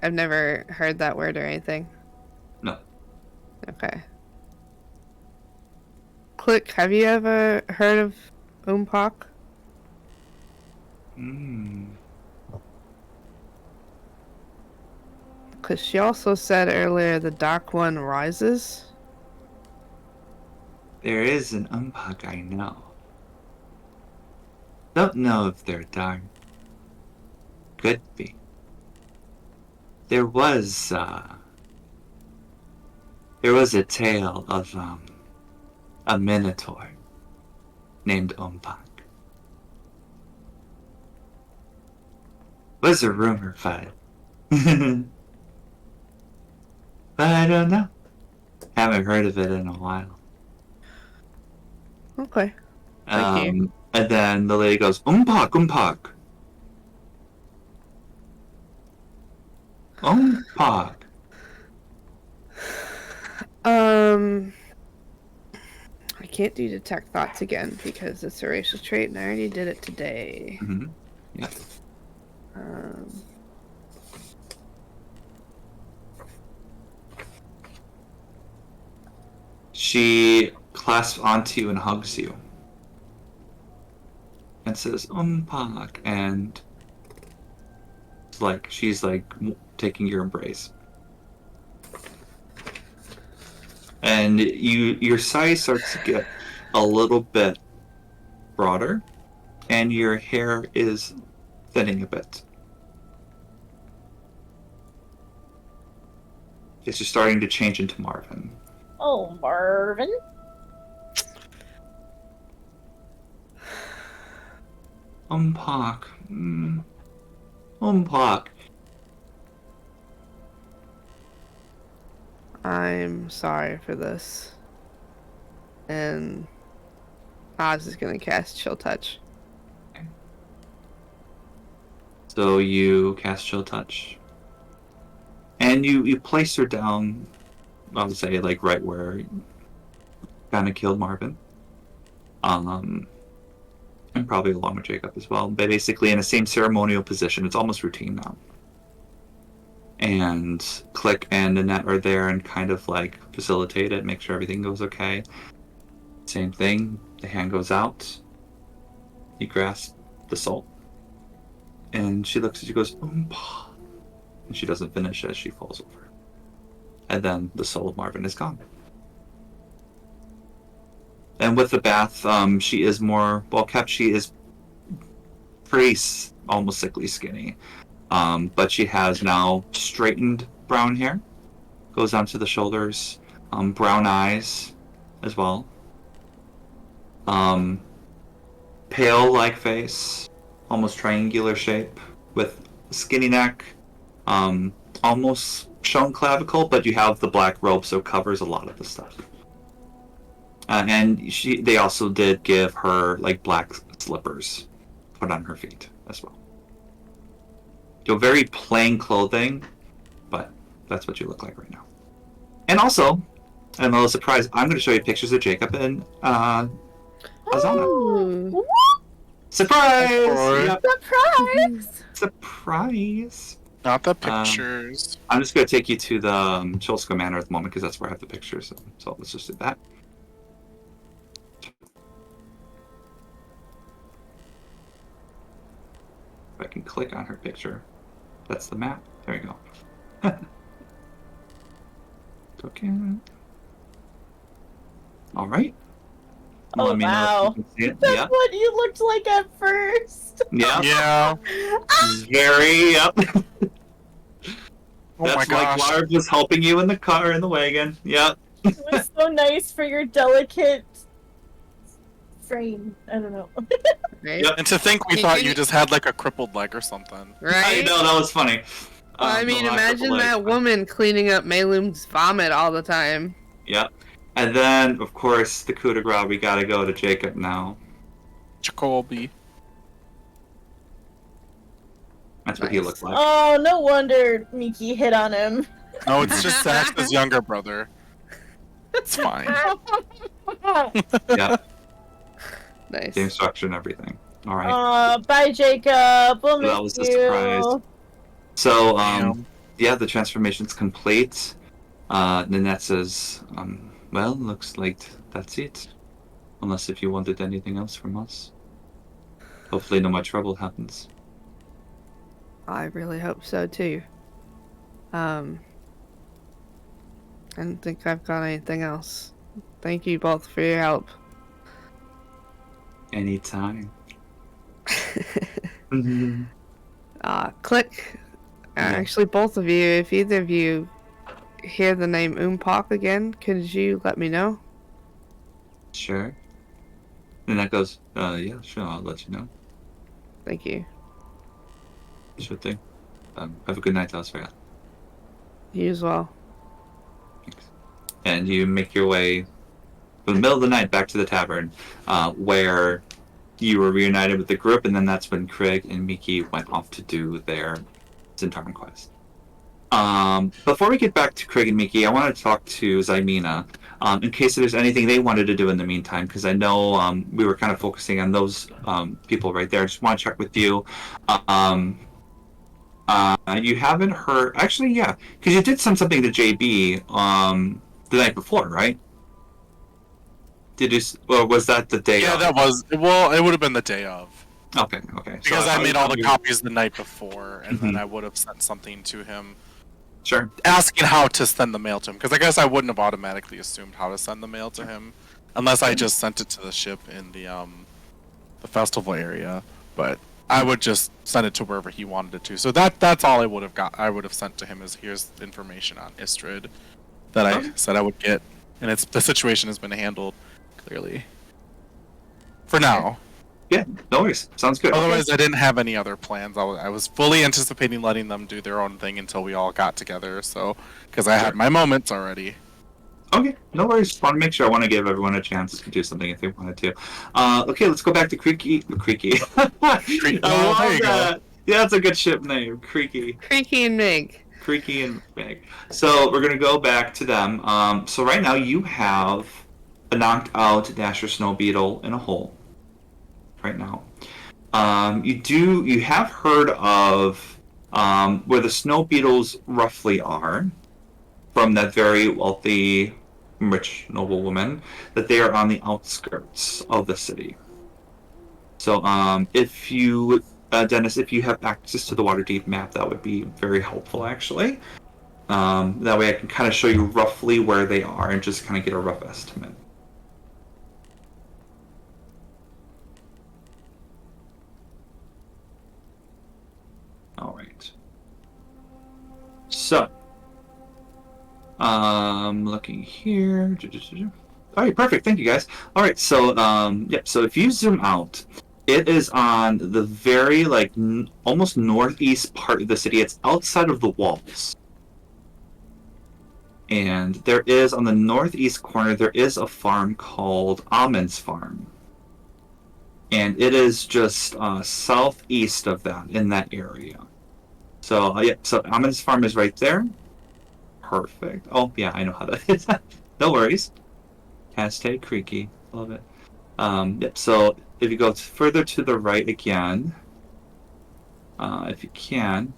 I've never heard that word or anything. No. Okay. Click, have you ever heard of Umpak? Because she also said earlier the Dark One rises. There is an Umpak I know. Don't know if they're dark. Could be. There was a tale of a minotaur named Umpak. Was a rumor, but I don't know. Haven't heard of it in a while. Okay. Thank you. And then the lady goes, Umpak. Pog. I can't do detect thoughts again because it's a racial trait and I already did it today. Mm-hmm. Yeah. She clasps onto you and hugs you. And says, Pog. And she's taking your embrace. And your size starts to get a little bit broader, and your hair is thinning a bit. It's just starting to change into Marvin. Oh, Marvin. Pog. Pog. I'm sorry for this. And Oz is gonna cast Chill Touch. So you cast Chill Touch. And you place her down, I would say, right where you kind of killed Marvin. And probably along with Jacob as well. But basically in the same ceremonial position. It's almost routine now. And Click and Annette are there and kind of facilitate it, make sure everything goes okay. Same thing, the hand goes out. You grasp the soul. And she looks at you, goes, and she doesn't finish as she falls over. And then the soul of Marvin is gone. And with the bath, she is more well kept. She is pretty almost sickly skinny. But she has now straightened brown hair. Goes down to the shoulders. Brown eyes as well. Pale-like face. Almost triangular shape. With skinny neck. Almost shown clavicle, but you have the black robe, so it covers a lot of the stuff. And they also did give her black slippers put on her feet as well. Very plain clothing, but that's what you look like right now. And also, I'm a little surprised, I'm going to show you pictures of Jacob and Azana. Oh. Surprise! Yep. Surprise! Surprise! Not the pictures. I'm just going to take you to the Cholska Manor at the moment because that's where I have the pictures. So let's just do that. If I can click on her picture. That's the map. There you go. Okay. All right. Oh, let me know wow. if you can see it. That's Yeah. what you looked like at first. Yeah. Yeah. Very up. Oh my That's gosh. Larv was helping you in the car, in the wagon. Yep. It was so nice for your delicate frame. I don't know. Right? Yep. And to think we thought you just had a crippled leg or something. Right? I know, that was funny. Well, I mean, no, imagine that woman cleaning up Maylum's vomit all the time. Yep. And then, of course, the coup de grace, we gotta go to Jacob now. Jacoby. That's what he looked like. Oh, no wonder Miki hit on him. No, it's just Sax's younger brother. It's fine. Yeah. Nice. The instruction and everything. All right. Bye, Jacob. We'll miss That was the you. surprise. So, Damn. yeah, the transformation's complete. Nanette says, well, looks like that's it. Unless if you wanted anything else from us. Hopefully no more trouble happens. I really hope so too. I don't think I've got anything else. Thank you both for your help. Anytime. Click. Actually, both of you, if either of you hear the name Umpak again, could you let me know? Sure. Nanette goes, yeah, sure, I'll let you know. Thank you. Sure thing. Have a good night, Asfaya. You as well. Thanks. And you make your way from the middle of the night back to the tavern, where you were reunited with the group, and then that's when Craig and Miki went off to do their Zentaran quest. Before we get back to Craig and Miki, I want to talk to Zymina in case there's anything they wanted to do in the meantime, because I know we were kind of focusing on those people right there. I just want to check with you. You haven't heard... Actually, yeah, because you did send something to JB the night before, right? Did you... Or was that the day Yeah, of? that was... Well, it would have been the day of. Okay. Because I made all the copies the night before, and then I would have sent something to him. Sure. Asking how to send the mail to him, because I guess I wouldn't have automatically assumed how to send the mail to him, unless I just sent it to the ship in the festival area. But I would just send it to wherever he wanted it to. So that's all I would have got. I would have sent to him is here's information on Istrid that I said I would get, and the situation has been handled clearly for now. Yeah, no worries. Sounds good. Otherwise, I didn't have any other plans. I was fully anticipating letting them do their own thing until we all got together. So, because I had my moments already. Okay, no worries. Just want to make sure. I want to give everyone a chance to do something if they wanted to. Okay, let's go back to Creaky. Creaky. I love that. Yeah, that's a good ship name. Creaky. Creaky and Meg. Creaky and Meg. So we're gonna go back to them. So right now you have a knocked out Dasher Snow Beetle in a hole. Right now, you have heard of where the snow beetles roughly are from that very wealthy, rich noblewoman, that they are on the outskirts of the city. So, if you, Dennis, if you have access to the Waterdeep map, that would be very helpful, actually. That way I can kind of show you roughly where they are and just kind of get a rough estimate. All right. So, looking here. All right, perfect. Thank you, guys. All right, so yep. So if you zoom out, it is on the very almost northeast part of the city. It's outside of the walls, and there is on the northeast corner there is a farm called Almond's Farm. And it is just southeast of that, in that area. So, yeah, so Almond's Farm is right there. Perfect. Oh, yeah, I know how that is. No worries. Hashtag creaky. Love it. Yep, so if you go further to the right again, if you can,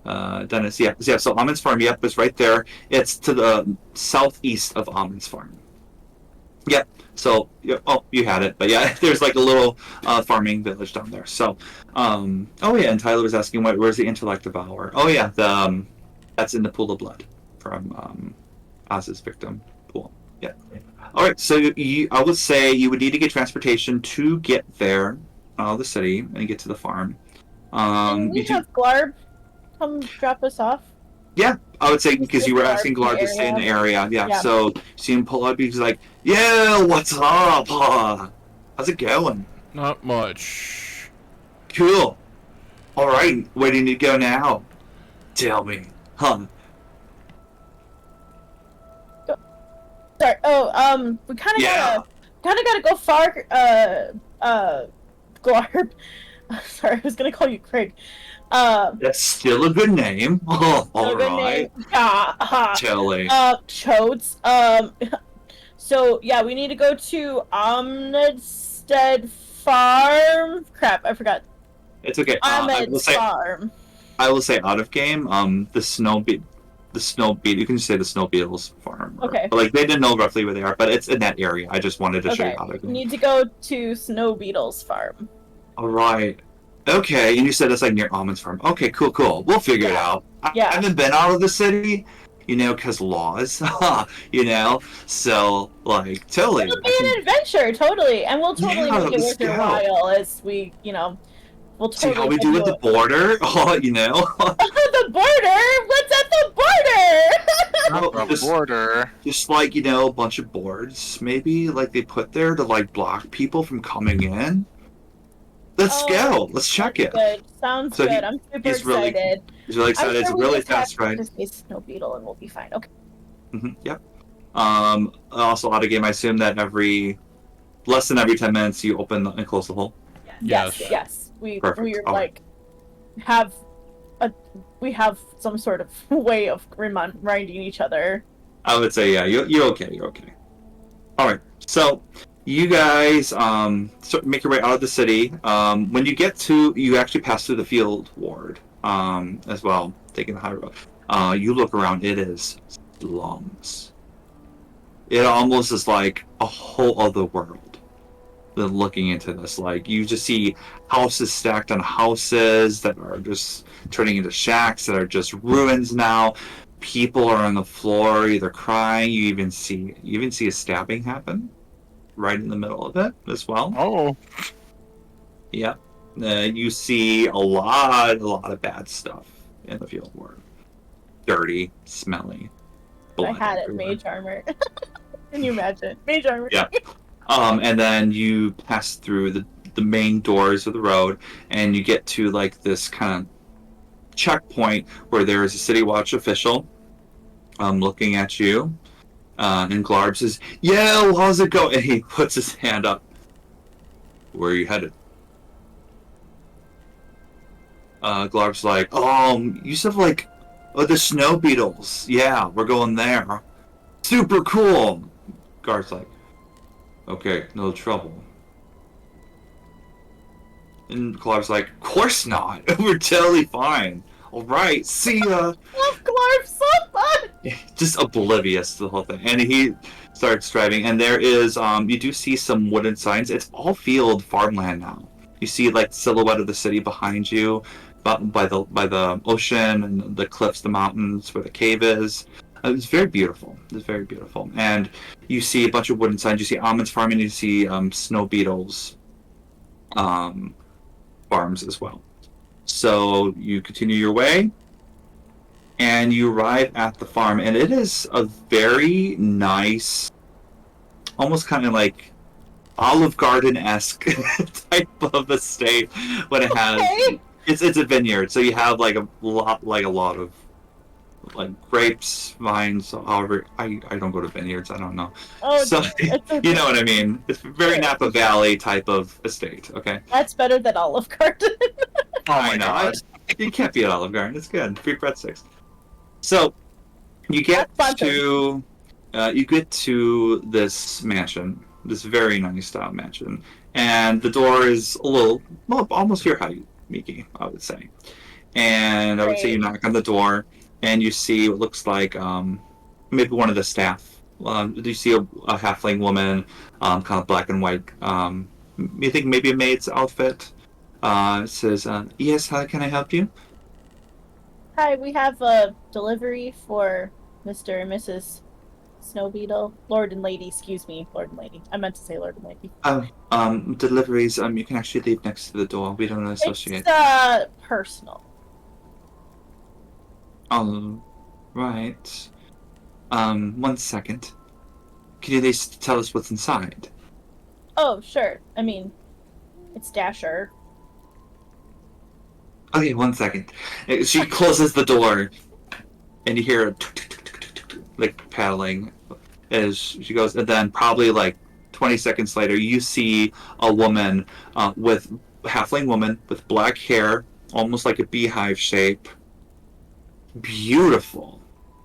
Dennis, yeah, so Almond's Farm, yep, is right there. It's to the southeast of Almond's Farm. Yep. So, oh, you had it, but yeah, there's a little farming village down there. So, oh yeah, and Tyler was asking, where's the intellect hour? Oh yeah, that's in the pool of blood from Oz's victim pool. Yeah. All right, so I would say you would need to get transportation to get there, the city, and get to the farm. Can we have Glarb come drop us off? Yeah, I would say because you were asking Glarb to stay in the area. Yeah. So see him pull up. He's like, "Yeah, what's up? How's it going?" Not much. Cool. All right, where do you need to go now? Tell me, huh? Sorry. Oh, we kind of gotta go far. Glarb. Sorry, I was gonna call you Craig. That's still a good name. Oh, all right. Totally. Chodes. So yeah, we need to go to Omnedstead Farm. Crap, I forgot. It's okay. Farm. I will say out of game. The snow beetle. You can just say the snow beetles farm. Okay. But they didn't know roughly where they are, but it's in that area. I just wanted to show you out of game. We need to go to Snow Beetles Farm. All right. Okay, and you said it's near Almond's Farm. Okay, cool. We'll figure it out. I haven't been out of the city, because laws, so, totally. It'll be an adventure, totally, and we'll totally make it worth your while as we, we'll totally... See how we do with the border? Oh, The border? What's at the border? The border. Just a bunch of boards, maybe, they put there to, block people from coming in. Let's go. Let's check it. Good. Sounds good. I'm super excited. He's really excited. It's a really fast ride. Snow Beetle, and we'll be fine. Okay. Yep. Also, out of game, I assume that less than every 10 minutes, you open and close the hole. Yes. We Perfect. have we have some sort of way of reminding each other. I would say, yeah, you're okay. You're okay. All right. So you guys make your way out of the city. When you get to, you actually pass through the field ward as well, taking the high road. You look around. It is slums. It almost is like a whole other world than looking into this. Like, you just see houses stacked on houses that are just turning into shacks that are just ruins now. People are on the floor either crying. You even see a stabbing happen right in the middle of it as well. Oh. Yeah. You see a lot of bad stuff in the field ward. Dirty, smelly. I had it, mage armor. Can you imagine? Mage armor. Yeah. And then you pass through the main doors of the road, and you get to like this kind of checkpoint where there is a city watch official looking at you. And Glarb says, "Yeah, how's it going?" And he puts his hand up. "Where are you headed?" Glarb's like, you said like, the snow beetles. Yeah, we're going there. Super cool. Garb's like, "Okay, no trouble." And Glarb's like, "Of course not. We're totally fine. All right, see ya." Love Glarb so much. Just oblivious to the whole thing. And he starts driving, and there is, you do see some wooden signs. It's all field farmland now. You see like silhouette of the city behind you, by the ocean and the cliffs, the mountains where the cave is. It's very beautiful. It's very beautiful. And you see a bunch of wooden signs. You see almonds farming. You see snow beetles farms as well. So you continue your way, and you arrive at the farm, and it is a very nice, almost kind of like Olive Garden-esque type of estate. When it has, Okay. it's a vineyard, so you have like a lot of like grapes, vines. However, I don't go to vineyards. I don't know. Oh, So it's okay. you know what I mean. It's very Napa Valley type of estate. Okay. That's better than Olive Garden. I know. You can't be at Olive Garden. It's good. Free breadsticks. So you get to this mansion, this very nice style mansion, and the door is a little, well, almost your height, Miki, I would say. And I would say you knock on the door, and you see what looks like maybe one of the staff. You see a halfling woman, kind of black and white. You think maybe a maid's outfit. Says, "Yes, how can I help you?" Hi, we have a delivery for Mr. and Mrs. Snowbeetle. Lord and Lady, excuse me. Lord and Lady. I meant to say Lord and Lady. Oh, deliveries, you can actually leave next to the door. We don't associate. It's, personal. Oh, right. 1 second. Can you at least tell us what's inside? Oh, sure. I mean, it's Dasher. Okay, 1 second. She closes the door, and you hear a like paddling as she goes, and then probably like 20 seconds later, you see a woman halfling woman with black hair, almost like a beehive shape. Beautiful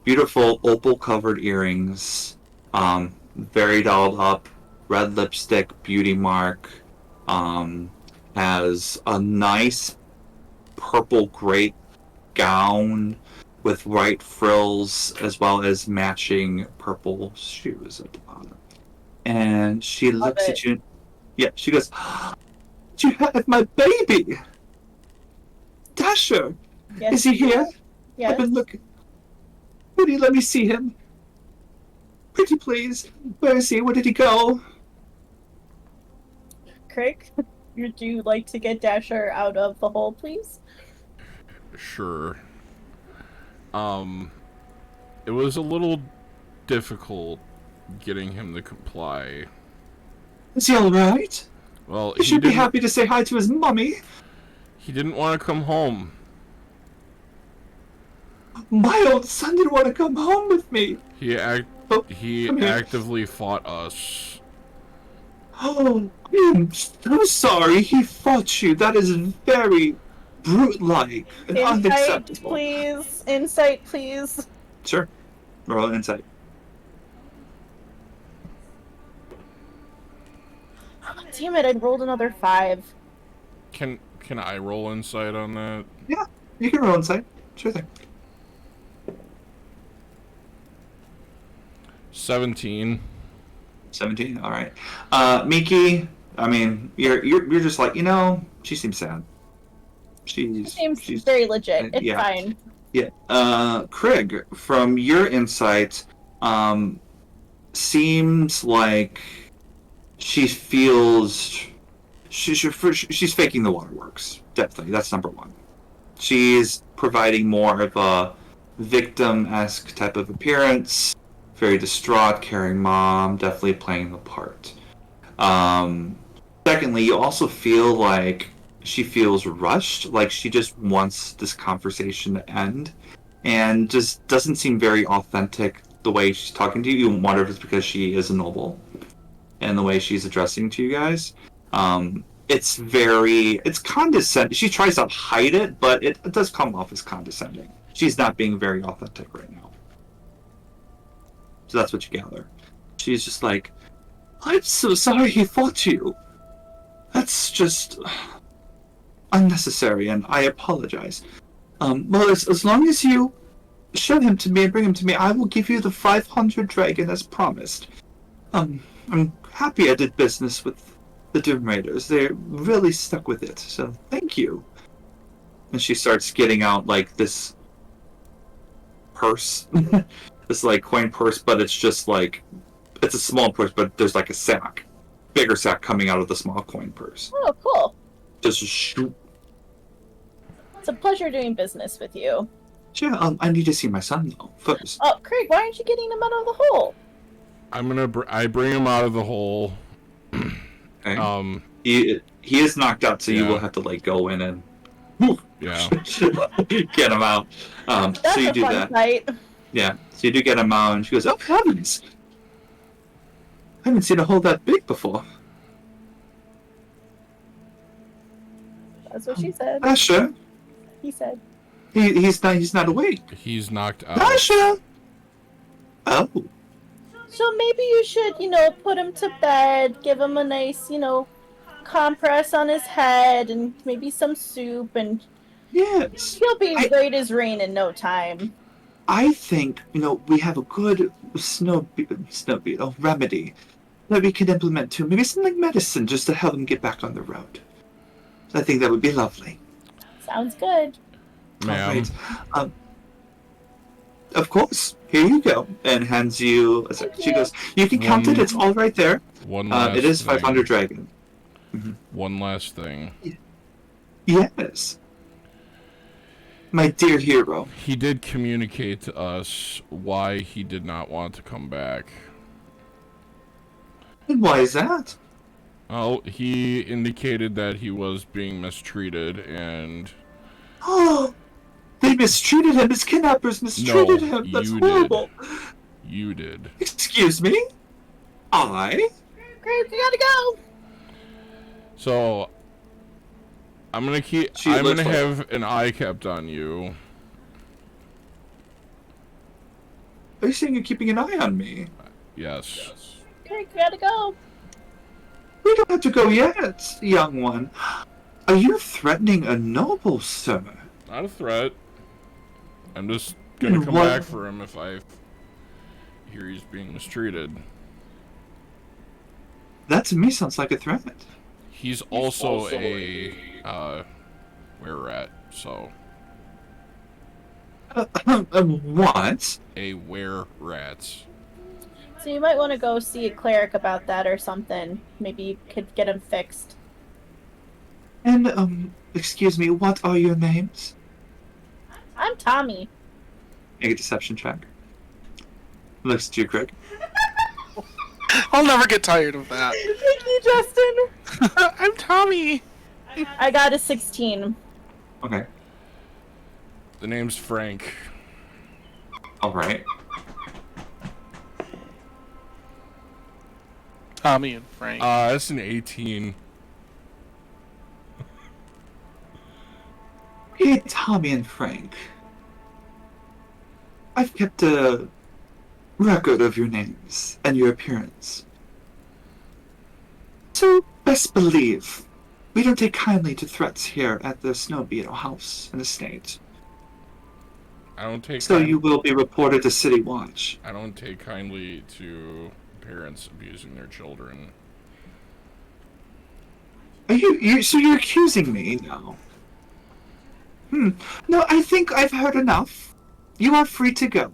opal-covered earrings, very dolled up, red lipstick, beauty mark, has a nice purple grape gown with white frills, as well as matching purple shoes at the bottom. And she looks at you. Yeah, she goes, "You have my baby! Dasher! Yes. Is he here? Yes. I've been looking. Pretty, let me see him. Pretty please. Where is he? Where did he go?" Craig, would you like to get Dasher out of the hole, please? Sure. It was a little difficult getting him to comply. Is he alright? Well, He should be happy to say hi to his mummy. He didn't want to come home. My old son didn't want to come home with me. He come here. actively fought us. Oh, I'm so sorry he fought you. That is very, brute-like and Insight, unacceptable. please. Insight, please. Sure. Roll an insight. Oh, damn it! I rolled another 5. Can I roll insight on that? Yeah, you can roll insight. Sure thing. 17. 17. All right. Miki. I mean, you're just like, she seems sad. She's very legit. It's yeah. fine. Yeah. Craig, from your insight, seems like she feels she's faking the waterworks. Definitely, that's number one. She's providing more of a victim-esque type of appearance. Very distraught, caring mom, definitely playing the part. Secondly, you also feel like she feels rushed, like she just wants this conversation to end, and just doesn't seem very authentic the way she's talking to you. You wonder if it's because she is a noble, and the way she's addressing to you guys. It's condescending. She tries to hide it, but it does come off as condescending. She's not being very authentic right now. So that's what you gather. She's just like, I'm so sorry he fought you. That's just unnecessary, and I apologize. Well, as long as you show him to me and bring him to me, I will give you the 500 dragon as promised. I'm happy I did business with the Doom Raiders. They really stuck with it, so thank you. And she starts getting out, like, this purse. This, like, coin purse, but it's just, like, it's a small purse, but there's, like, a sack. Bigger sack coming out of the small coin purse. Oh, cool. Just shoot. It's a pleasure doing business with you. Yeah, I need to see my son, though, first. Oh, Craig, why aren't you getting him out of the hole? I bring him out of the hole. Okay. He is knocked out, so you will have to, like, go in and get him out. That's so you a do fun that. Sight. Yeah, so you do get him out, and she goes, "Oh heavens! I haven't seen a hole that big before." That's what she said. Asher, He said. he's not awake. He's knocked out. Asher. Oh. So maybe you should, put him to bed, give him a nice, compress on his head, and maybe some soup, and Yes. he'll be great as rain in no time. I think, we have a good snow beetle remedy that we can implement too. Maybe something like medicine just to help him get back on the road. I think that would be lovely. Sounds good. Ma'am. All right. Of course. Here you go. And hands you a sec. She goes, you can count it. It's all right there. It is 500 dragon. Mm-hmm. One last thing. Yes. My dear hero. He did communicate to us why he did not want to come back. And why is that? Well, he indicated that he was being mistreated and... Oh! They mistreated him. His kidnappers mistreated him. That's horrible. You did. Excuse me? I? Great, we gotta go! So... I'm gonna have an eye kept on you. Are you saying you're keeping an eye on me? Yes. Great, we gotta go. We don't have to go yet, young one. Are you threatening a noble, sir? Not a threat. I'm just gonna come back for him if I hear he's being mistreated. That to me sounds like a threat. He's also a were-rat, so... What? A were-rat. So you might want to go see a cleric about that or something. Maybe you could get him fixed. And, excuse me, what are your names? I'm Tommy. Make a deception check. Looks at you, Craig. I'll never get tired of that. Thank you, Justin. I'm Tommy. I got a 16. Okay. The name's Frank. Alright. Tommy and Frank. That's an 18. right, Tommy and Frank. I've kept a record of your names and your appearance. So, best believe, we don't take kindly to threats here at the Snow Beetle house and estate. I don't take. So you will be reported to City Watch. I don't take kindly to parents abusing their children. Are so you're accusing me now? No, I think I've heard enough. You are free to go.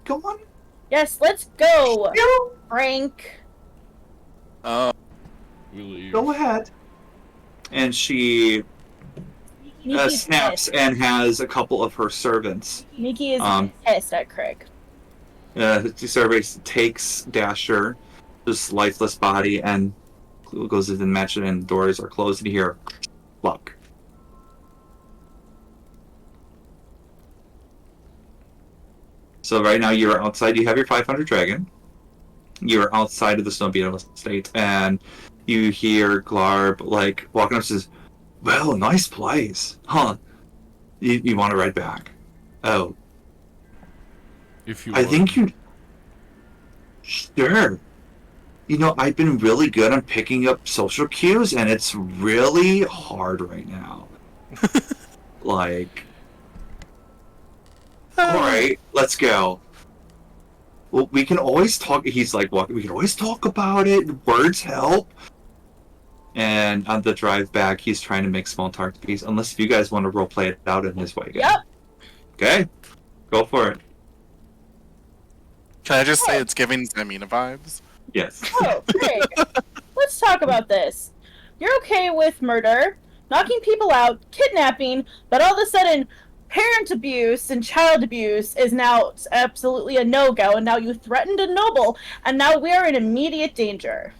Go on. Yes, let's go, No. Frank. We leave. Go ahead. And she Miki's snaps pissed. and has a couple of her servants. Miki is pissed at Craig. The servants takes Dasher, this lifeless body, and goes into the mansion, and doors are closed, and you hear lock. So right now you're outside. You have your 500 dragon. You're outside of the Snow Beetle estate, and you hear Glarb like walking up and says, "Well, nice place, huh? You want to ride back? Oh, If you I would. think you. Sure. You know, I've been really good on picking up social cues, and it's really hard right now. Like, all right, let's go. Well, we can always talk. He's like, "Well, we can always talk about it. Words help." And on the drive back, he's trying to make small talk piece. Unless if you guys want to role play it out in his way again. Yep. Okay, go for it. Can I just say it's giving Zamina vibes? Yes. Oh, Craig, let's talk about this. You're okay with murder, knocking people out, kidnapping, but all of a sudden, parent abuse and child abuse is now absolutely a no-go, and now you threatened a noble, and now we're in immediate danger.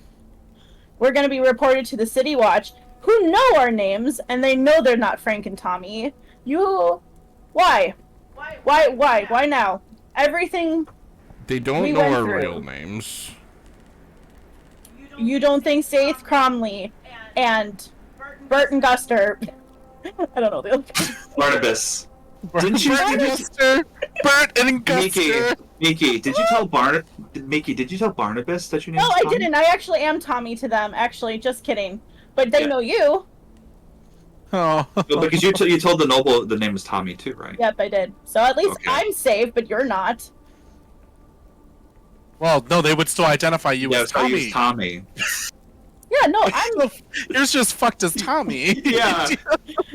We're going to be reported to the City Watch, who know our names, and they know they're not Frank and Tommy. Why? Why now? Everything... They don't we know went our through. real names. You don't think Saith Cromley and Burton Guster... I don't know the other Barnabas. Didn't you? Bert and Guster. Miki, did you tell Barnabas that your name? No, is I Tommy? didn't. I actually am Tommy to them. Actually, just kidding. But they Yeah. know you. Oh. No, because you told the noble the name was Tommy too, right? Yep, I did. So at least Okay. I'm safe, but you're not. Well, no, they would still identify you Yeah, as it's how you Tommy. use Tommy. Yeah, no, I'm. Yours just fucked as Tommy. Yeah.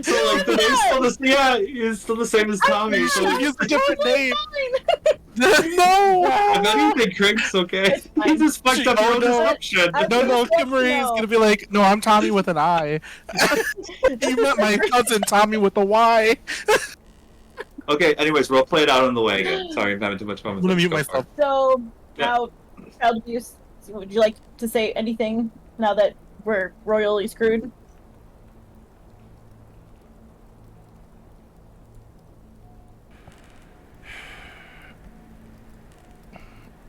So like the name's still the it's still the same as Tommy. You So should have used a different name. Fine. No. I bet you think Craig's okay. It's fine. He just fucked up your own no. description. I- No, just want to Kimarie is know. gonna be like, no, I'm Tommy with an I. You met my cousin Tommy with a Y. Okay, anyways, we'll play it out on the way again. Sorry, I'm having too much fun with I'm gonna this. mute Go for myself. So, Yeah. now, child abuse. Would you like to say anything now that we're royally screwed?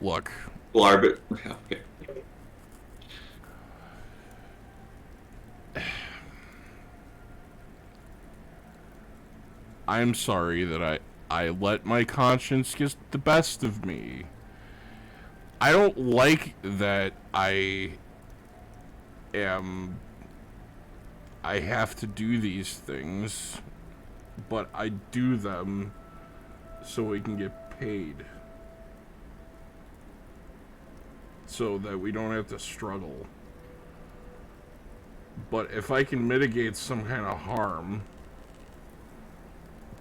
Look, it. Larb. Okay. I'm sorry that I let my conscience get the best of me. I don't like that I have to do these things, but I do them so we can get paid. So that we don't have to struggle. But if I can mitigate some kind of harm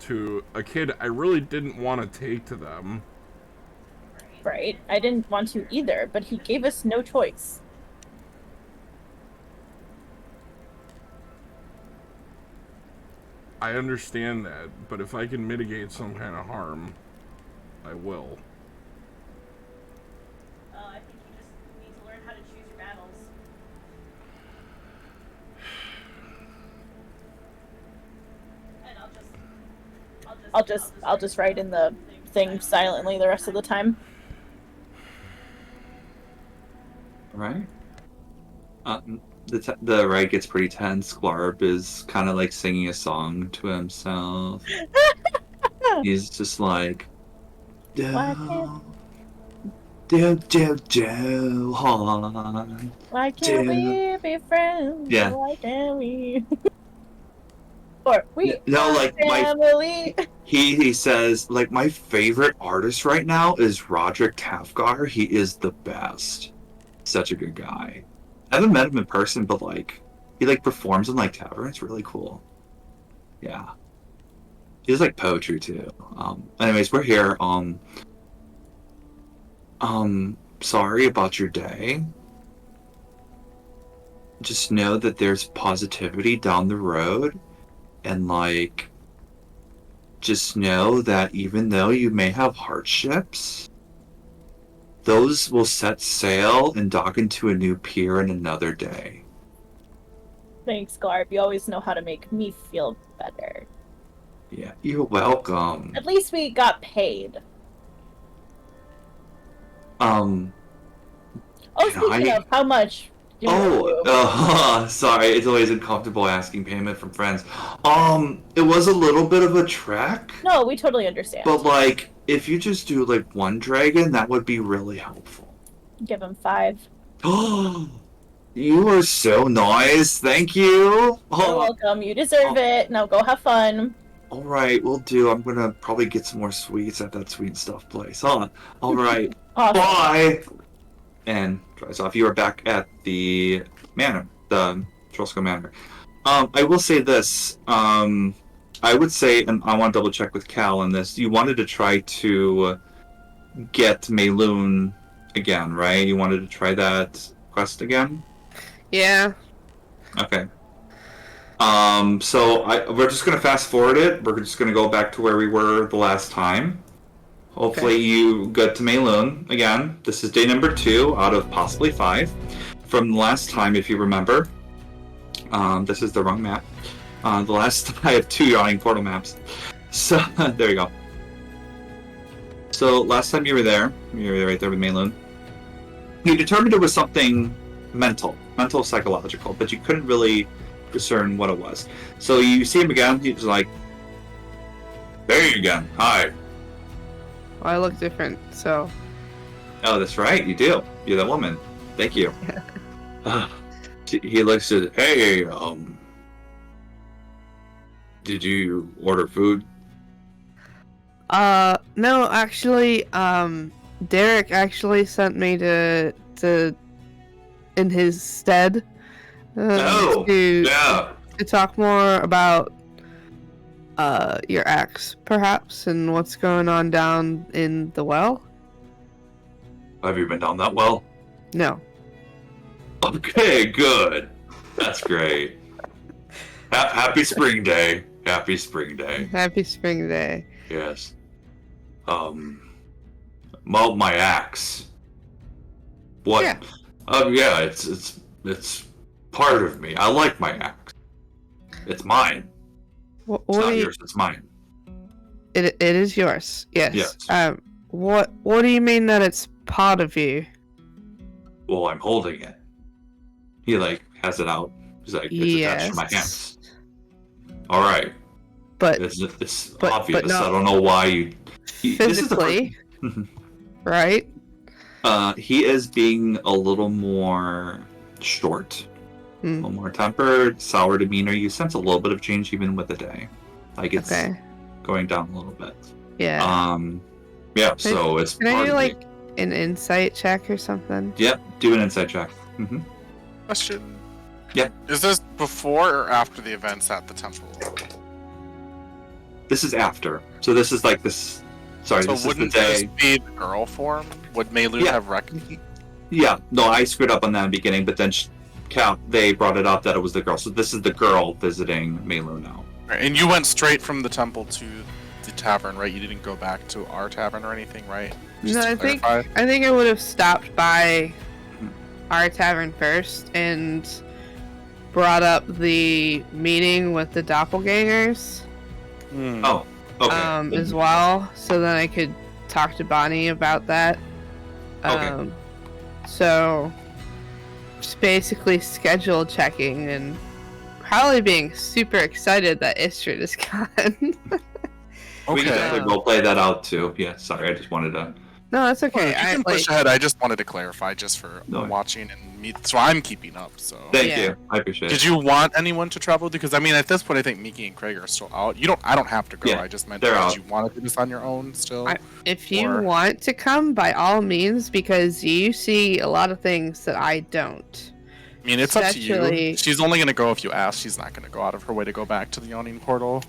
to a kid I really didn't want to take to them, Right. I didn't want to either, but he gave us no choice. I understand that, but if I can mitigate some kind of harm, I will. I think you just need to learn how to choose your battles. And I'll just write in the thing silently the rest of the time. Right. The ride gets pretty tense. Glarb is kind of like singing a song to himself. He's just like, Why can't we be friends? Yeah. Why can't we? Or we No, are like family. he says, like, my favorite artist right now is Roderick Tafgar. He is the best. Such a good guy. I haven't met him in person, but like he like performs in like taverns. It's really cool. Yeah. He does like poetry too. Anyways, we're here. Sorry about your day. Just know that there's positivity down the road, and like just know that even though you may have hardships, those will set sail and dock into a new pier in another day. Thanks, Garb. You always know how to make me feel better. Yeah, you're welcome. At least we got paid. Oh, speaking of, how much? Sorry, it's always uncomfortable asking payment from friends. It was a little bit of a trek. No, we totally understand. But like, if you just do like one dragon, that would be really helpful. Give him 5. Oh, you are so nice. Thank you. You're welcome. You deserve it. Now go have fun. All right, we'll do. I'm gonna probably get some more sweets at that sweet stuff place. All right. Awesome. Bye. And drives off. You are back at the manor, the Trollskull Manor. I will say this. I would say, and I want to double check with Cal on this. You wanted to try to get Mayloon again, right? You wanted to try that quest again? Yeah. Okay. So we're just gonna fast forward it. We're just gonna go back to where we were the last time. Hopefully you get to Mayloon again. This is day number 2 out of possibly 5. From the last time, if you remember, this is the wrong map. The last I have 2 yawning portal maps. So there you go. So last time you were right there with Mayloon. You determined it was something mental, psychological, but you couldn't really discern what it was. So you see him again. He's like, "There you again. Hi." Well, I look different, so. Oh, that's right. You do. You're that woman. Thank you. He looks at, "Hey, did you order food?" No, actually, Derek actually sent me to in his stead. To talk more about your axe, perhaps, and what's going on down in the well. Have you been down that well? No. Okay, good. That's great. Happy spring day. Happy spring day. Happy spring day. Yes. Well, my axe. What? Yeah. Yeah, it's part of me. I like my axe. It's mine. What It's not yours, it's mine. It is yours. Yes. Yes. What do you mean that it's part of you? Well, I'm holding it. He like has it out. He's like, it's attached to my hands. All right. But it's but obvious. no, I don't know why you. Physically, right? He is being a little more short, a little more tempered, sour demeanor. You sense a little bit of change even with the day, like it's going down a little bit. Yeah. Yeah. So it's. Can I do like an insight check or something? Yep. Do an insight check. Mm-hmm. Question. Yeah. Is this before or after the events at the temple? This is after. So this is like this. Sorry, so this is the wouldn't day. this be the girl form? Would Mayloon have recognized? Yeah. No, I screwed up on that in the beginning, but then they brought it up that it was the girl. So this is the girl visiting Mayloon now. Right, and you went straight from the temple to the tavern, right? You didn't go back to our tavern or anything, right? No, I think I would have stopped by our tavern first and brought up the meeting with the doppelgangers. Oh, okay. As well, so then I could talk to Bonnie about that. Okay. So just basically schedule checking and probably being super excited that Istrid is gone. We can definitely go play that out too. Yeah, sorry, I just wanted to. No, that's okay. You can push ahead. I just wanted to clarify just for watching and me, so I'm keeping up. So thank you, I appreciate it. Did you want anyone to travel? Because I mean, at this point, I think Miki and Craig are still out. I don't have to go. Yeah, I just meant that you want to do this on your own still. If you want to come, by all means, because you see a lot of things that I don't. I mean, it's up to you. She's only going to go if you ask. She's not going to go out of her way to go back to the Yawning Portal.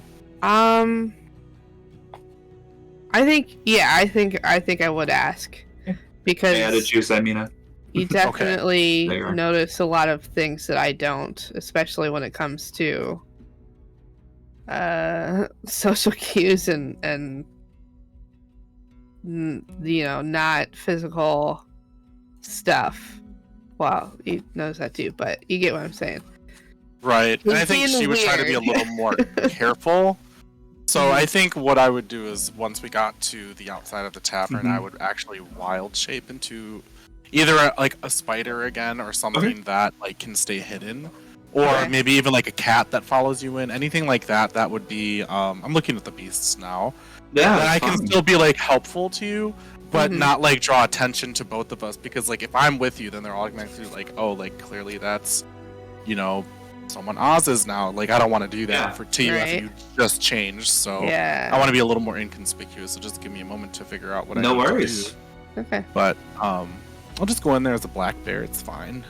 I think I would ask, because I added you, Samina. You definitely notice a lot of things that I don't, especially when it comes to social cues and not physical stuff. Well, he knows that too, but you get what I'm saying. Right, and I think she would try to be a little more careful. So I think what I would do is once we got to the outside of the tavern, I would actually wild shape into either like a spider again or something that like can stay hidden, or maybe even like a cat that follows you in. Anything like that. That would be. I'm looking at the beasts now. Yeah, I can still be like helpful to you, but not like draw attention to both of us, because like if I'm with you, then they're automatically like, oh, like clearly that's, someone Oz is now. Like I don't want to do that to you if you just changed. So I want to be a little more inconspicuous. So just give me a moment to figure out what I need to do. Okay. But I'll just go in there as a black bear. It's fine.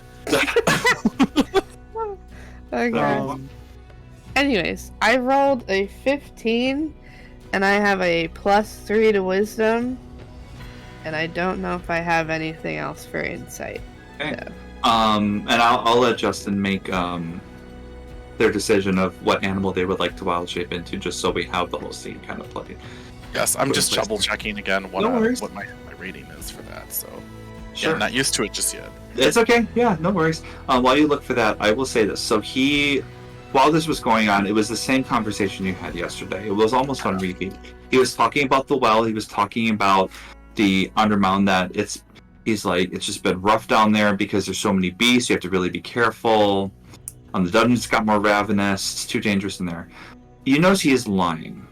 Okay. Anyways, I rolled a 15, and I have a +3 to wisdom, and I don't know if I have anything else for insight. Okay. So. And I'll let Justin make their decision of what animal they would like to wild shape into, just so we have the whole scene kind of played. Yes, I'm just double checking again what my rating is for that. So sure. I'm not used to it just yet. It's okay. Yeah, no worries. While you look for that, I will say this. So while this was going on, it was the same conversation you had yesterday. It was almost on repeat. He was talking about the well. He was talking about the Undermound, that he's like, it's just been rough down there because there's so many beasts. You have to really be careful. The dungeons got more ravenous. It's too dangerous in there. You notice he is lying.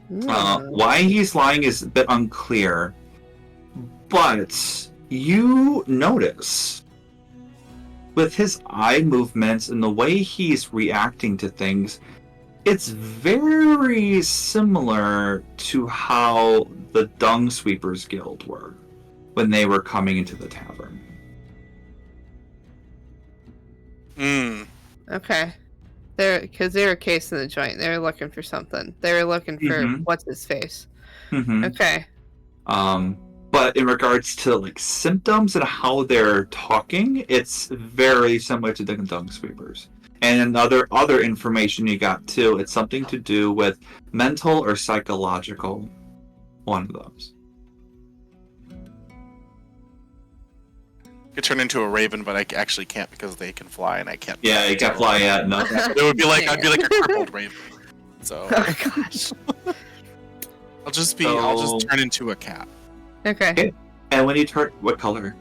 Why he's lying is a bit unclear, but you notice with his eye movements and the way he's reacting to things, it's very similar to how the Dung Sweepers Guild were when they were coming into the tavern. Okay. Because they were casing the joint. They were looking for something. They were looking for what's his face. Okay. But in regards to like symptoms and how they're talking, it's very similar to the Dung Sweepers. And other information you got too, it's something to do with mental or psychological. One of those. Could turn into a raven, but I actually can't because they can fly and I can't. Yeah, you can't fly yet. No. It would be like I'd be like a crippled raven. So. Oh gosh. I'll just turn into a cat. Okay. And when you turn, what color?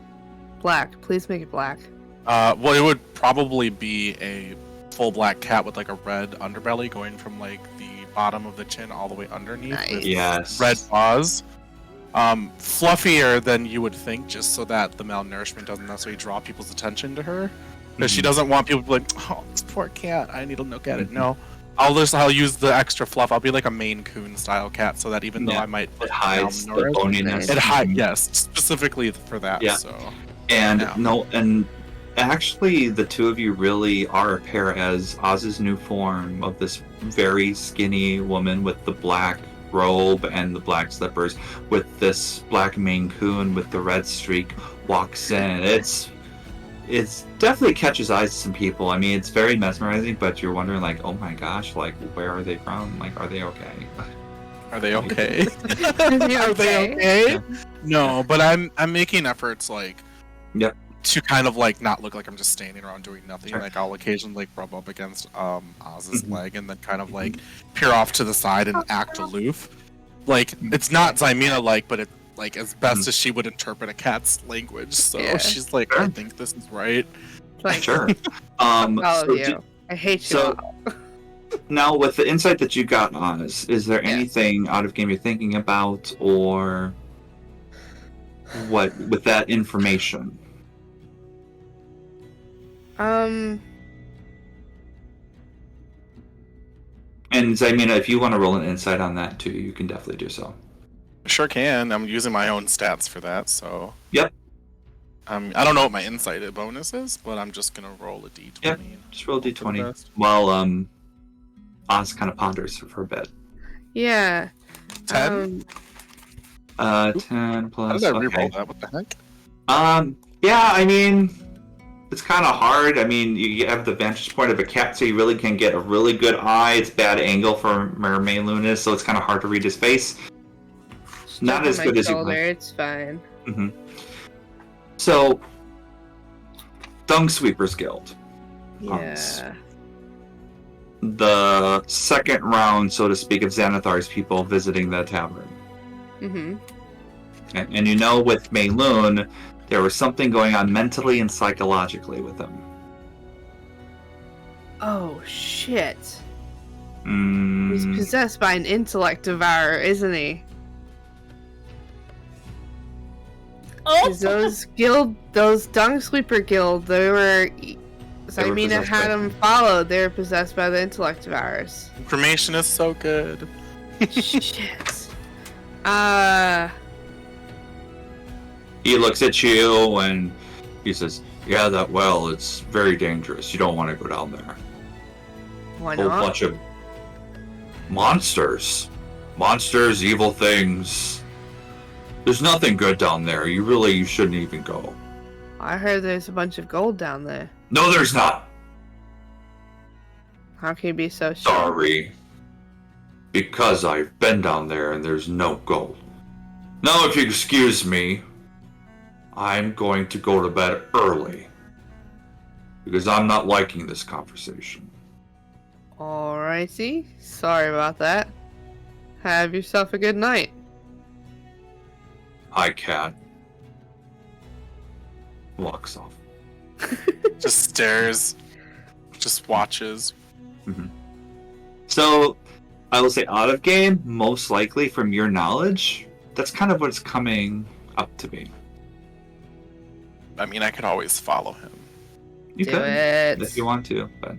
Black. Please make it black. Well, it would probably be a full black cat with like a red underbelly going from like the bottom of the chin all the way underneath. Nice. With Yes. red paws. Fluffier than you would think, just so that the malnourishment doesn't necessarily draw people's attention to her. Because she doesn't want people to be like, oh, this poor cat, I need to look at it. No. I'll use the extra fluff. I'll be like a Maine Coon style cat, so that even though I might it hides the boniness. It hides, yes, specifically for that. Yeah. So. And and actually, the two of you really are a pair, as Oz's new form of this very skinny woman with the black robe and the black slippers, with this black Maine Coon with the red streak, walks in. It's definitely catches eyes to some people. I mean, it's very mesmerizing, but you're wondering, like, oh my gosh, like, where are they from? Like, are they okay? Are they okay? Are they okay? Yeah. No, but I'm making efforts, like, to kind of like not look like I'm just standing around doing nothing. Sure. Like I'll occasionally like rub up against Oz's leg and then kind of like peer off to the side and act aloof. Like it's not Zymina like, but like as best as she would interpret a cat's language. So Yeah. she's like, Sure. I think this is right. Like, Sure. all So of you. I hate you so- all. now, with the insight that you got on us, is there Yeah. anything out of game you're thinking about, or what with that information? And Zymina, if you want to roll an insight on that too, you can definitely do so. Sure can. I'm using my own stats for that, so. Yep. I don't know what my insight bonus is, but I'm just gonna roll a d20. Yep. Just roll Hope for the d20 best. while Oz kind of ponders for a bit. Yeah. 10? 10 How plus. did I reroll Okay. that? What the heck? Yeah, I mean, it's kind of hard. I mean, you have the vantage point of a cat, so you really can get a really good eye. It's bad angle for Mermaid Lunas, so it's kind of hard to read his face. Not Stuck as on good my as you shoulder, want. It's fine. Mm-hmm. So, Dung Sweepers Guild. Yeah. The second round, so to speak, of Xanathar's people visiting the tavern. Mm-hmm. And you know, with Mayloon, there was something going on mentally and psychologically with him. Oh shit. He's Mm, possessed by an intellect devourer, isn't he? Oh, 'Cause those Dung Sweeper Guild, they were Zymina possessed had by- them followed. They were possessed by the intellect devourers. Information is so good. Shit. he looks at you and he says, "Yeah, that well, it's very dangerous. You don't want to go down there. Why A whole not? bunch of monsters, evil things. There's nothing good down there. You shouldn't even go." I heard there's a bunch of gold down there. No, there's not. How can you be so sure? Sorry. Because I've been down there and there's no gold. Now, if you excuse me, I'm going to go to bed early. Because I'm not liking this conversation. Alrighty. Sorry about that. Have yourself a good night. Hi, cat. Walks off. Just stares. Just watches. So, I will say out of game, most likely from your knowledge, that's kind of what's coming up to me. I mean, I could always follow him. You Do could, it. if you want to, but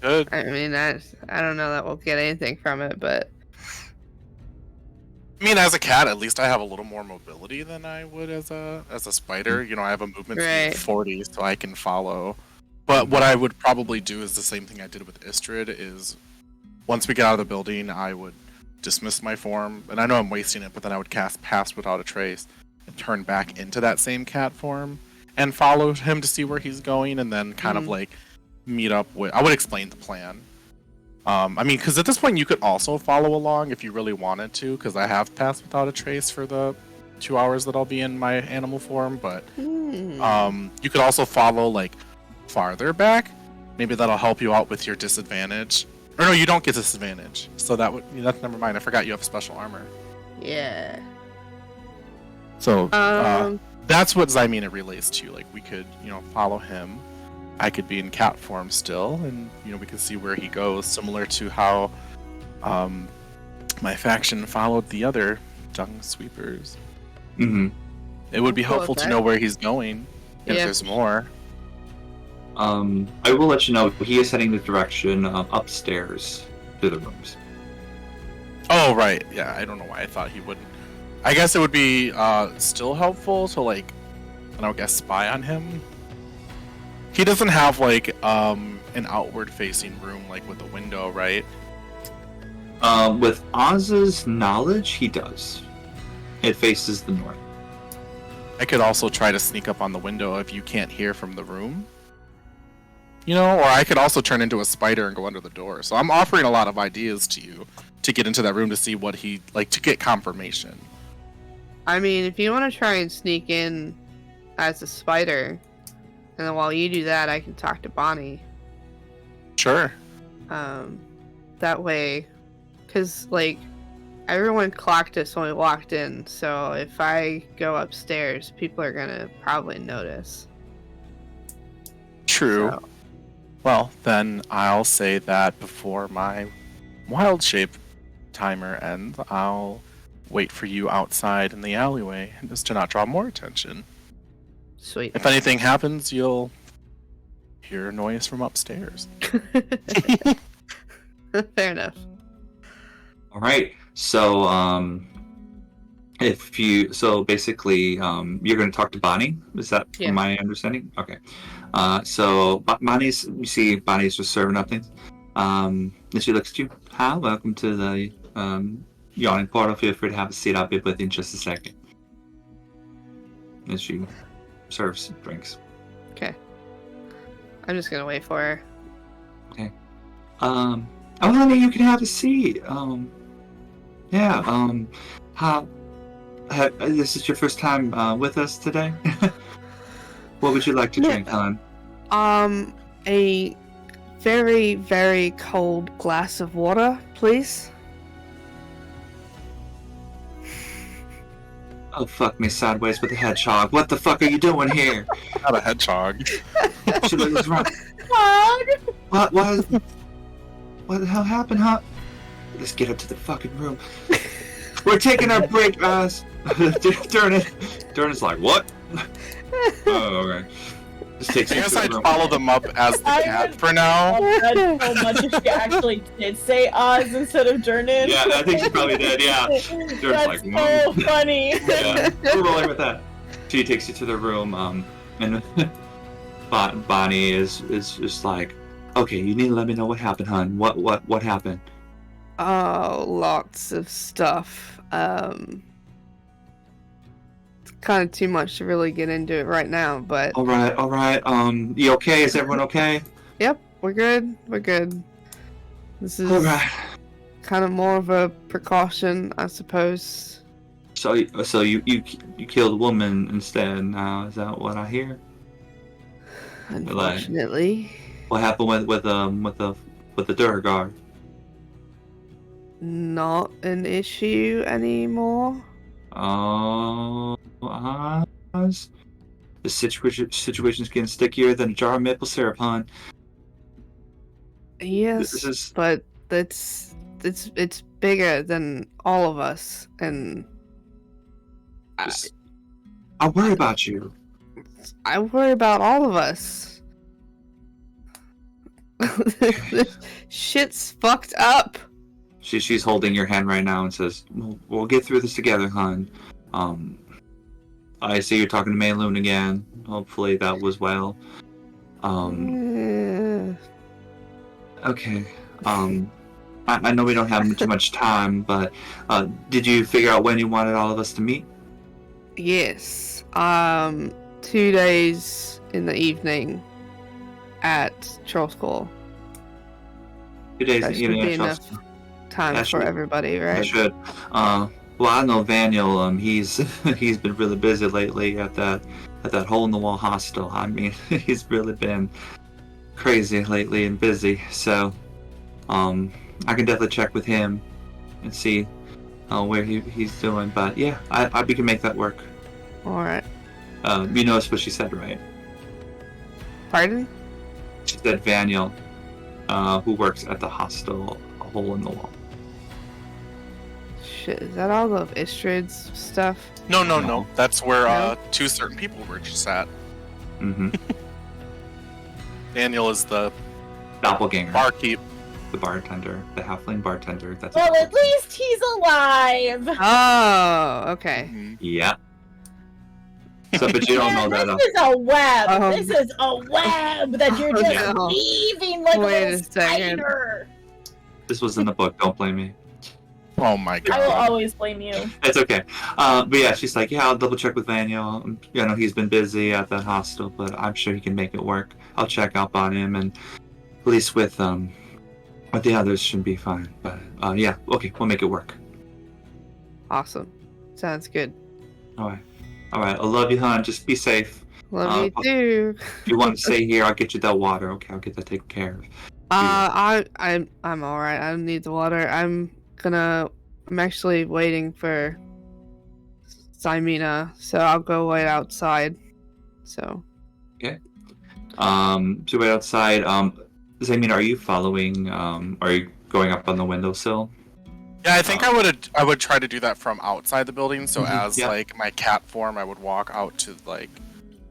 Good. I mean, I don't know that we'll get anything from it, but I mean, as a cat, at least I have a little more mobility than I would as a spider. You know, I have a movement speed Right. of 40, so I can follow. But what I would probably do is the same thing I did with Istrid, is once we get out of the building, I would dismiss my form. And I know I'm wasting it, but then I would cast Pass Without a Trace and turn back into that same cat form and follow him to see where he's going, and then kind of like meet up with... I would explain the plan. I mean, because at this point you could also follow along if you really wanted to, because I have Pass Without a Trace for the 2 hours that I'll be in my animal form, but you could also follow like farther back. Maybe that'll help you out with your disadvantage. Or no, you don't get disadvantage. So that's never mind. I forgot you have special armor. yeah. So that's what Zymina relays to. Like, we could, follow him. I could be in cat form still, and we could see where he goes, similar to how my faction followed the other Dung Sweepers. mm-hmm. It would be I'm cool helpful with to that. know where he's going, if Yeah. there's more. I will let you know he is heading the direction upstairs to the rooms. Oh, right. Yeah, I don't know why I thought he wouldn't. I guess it would be still helpful to, like, spy on him. He doesn't have, like, an outward-facing room, like, with a window, right? With Oz's knowledge, he does. It faces the north. I could also try to sneak up on the window if you can't hear from the room. Or I could also turn into a spider and go under the door. So I'm offering a lot of ideas to you to get into that room to see what he, like, to get confirmation. I mean, if you want to try and sneak in as a spider, and then while you do that, I can talk to Bonnie. Sure. That way, because, like, everyone clocked us when we walked in, so if I go upstairs, people are gonna probably notice. True. So. Well, then I'll say that before my wild shape timer ends, I'll wait for you outside in the alleyway just to not draw more attention. Sweet. If anything happens, you'll hear a noise from upstairs. Fair enough. All right. So, basically, you're going to talk to Bonnie. Is that from my understanding? Okay. So Bonnie's just serving up things. And she looks at you. Hi, welcome to the yawning portal. Feel free to have a seat. I'll be with you in just a second. And she serves drinks. Okay. I'm just gonna wait for her. Okay. Honey, you can have a seat. This is your first time with us today? What would you like to drink, hon? A very, very cold glass of water, please. Oh, fuck me sideways with a hedgehog. What the fuck are you doing here? Not a hedgehog. She looks wrong. What the hell happened, huh? Let's get up to the fucking room. We're taking our break, guys. Durnan is like, what? Oh, okay. Just takes I guess to the I'd room. follow them up as the cat for now. So much if she actually did say Oz instead of Durnan. Yeah, I think she probably did, yeah. Durnan's That's like, so funny. Yeah, we're rolling with that. She takes you to the room, and Bonnie is just like, okay, you need to let me know what happened, hon. What happened? Oh, lots of stuff. It's kind of too much to really get into it right now, but... All right. You okay? Is everyone okay? Yep, we're good. This is kind of more of a precaution, I suppose. So you killed a woman instead. Now is that what I hear? Unfortunately. What happened with the Durgar? Not an issue anymore. The situation's getting stickier than a jar of maple syrup, hon. Yes, but it's bigger than all of us, and I worry about you. I worry about all of us. Shit's fucked up. She's holding your hand right now and says, "We'll get through this together, hon." I see you're talking to Mei Loon again. Hopefully that was well. Okay. I know we don't have too much time, but did you figure out when you wanted all of us to meet? Yes. 2 days in the evening at Troll School. 2 days That in the should evening be at enough Chelsea. time That for should- everybody, I right? should. Well, I know Vaniel. He's been really busy lately at that hole in the wall hostel. I mean, he's really been crazy lately and busy. So, I can definitely check with him and see where he's doing. But yeah, we can make that work. All right. You noticed what she said, right? Pardon? She said Vaniel, who works at the hostel, a hole in the wall. Shit, is that all of Istrid's stuff? No. That's where two certain people were just at. Mm-hmm. Daniel is the Doppelganger. barkeep. The bartender, the halfling bartender. That's Well, at least he's alive. Oh, okay. Mhm. yeah. So, but you don't know that. This is a web. Um, This is a web that you're just no. weaving like Wait a a little second. spider. This was in the book. Don't blame me. Oh my I will god. always blame you. It's okay. But yeah, she's like, yeah, I'll double check with Vaniel. You know, he's been busy at that hostel, but I'm sure he can make it work. I'll check up on him, and at least with the others should be fine. But yeah, okay, we'll make it work. Awesome. Sounds good. All right. I love you, hon. Just be safe. Love you too. If you want to stay here, I'll get you that water. Okay, I'll get that taken care of. I'm all right. I don't need the water. I'm gonna I'm actually waiting for Simena, so I'll go wait outside. So. Okay. So wait outside. Simena, are you following? Are you going up on the windowsill? Yeah, I think I would try to do that from outside the building. So as like my cat form, I would walk out to like.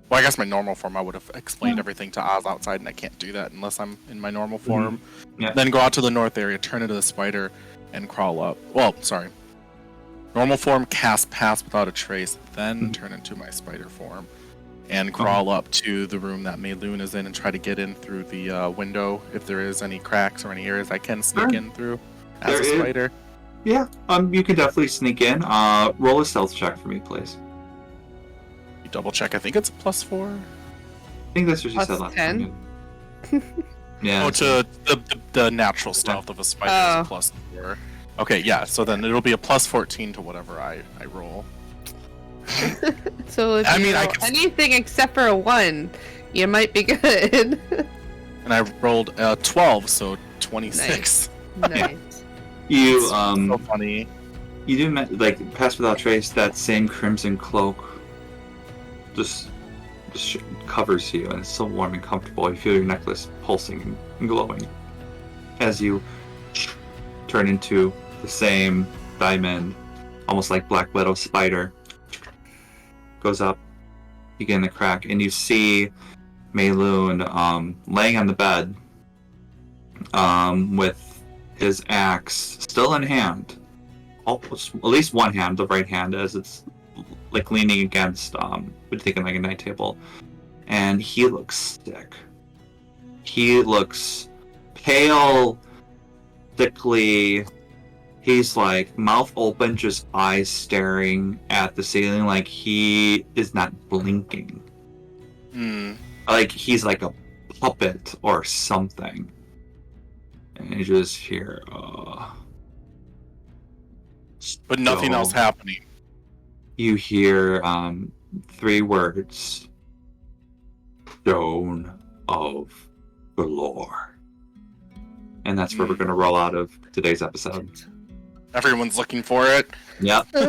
Well, I guess my normal form, I would have explained everything to Oz outside, and I can't do that unless I'm in my normal form. Yeah. Then go out to the north area, turn into the spider, and crawl up. Well, sorry. Normal form, cast Pass Without a Trace, then turn into my spider form, and crawl up to the room that Mayloon is in and try to get in through the window if there is any cracks or any areas I can sneak in through as a spider. Yeah, you can definitely sneak in. Roll a stealth check for me, please. Double check. I think it's a +4. I think that's what you said last 10? time. Yeah. Oh, to the natural stealth of a spider is a +4. Okay, yeah. So then it'll be a +14 to whatever I roll. So if you roll anything except for a 1, you might be good. And I rolled a 12, so 26. Nice. You so funny. You do like Pass Without Trace. That same crimson cloak just covers you, and it's so warm and comfortable. You feel your necklace pulsing and glowing as you turn into the same diamond, almost like Black Widow spider. Goes up, you get in the crack, and you see Mayloon laying on the bed with his axe still in hand. At least one hand, the right hand, as it's like leaning against would take like a night table, and he looks sick. He looks pale, thickly. He's like mouth open, just eyes staring at the ceiling, like he is not blinking. Like he's like a puppet or something. And you just hear but nothing else happening. You hear 3 words. Stone of Galore. And that's where we're going to roll out of today's episode. Everyone's looking for it. Yep. Yep.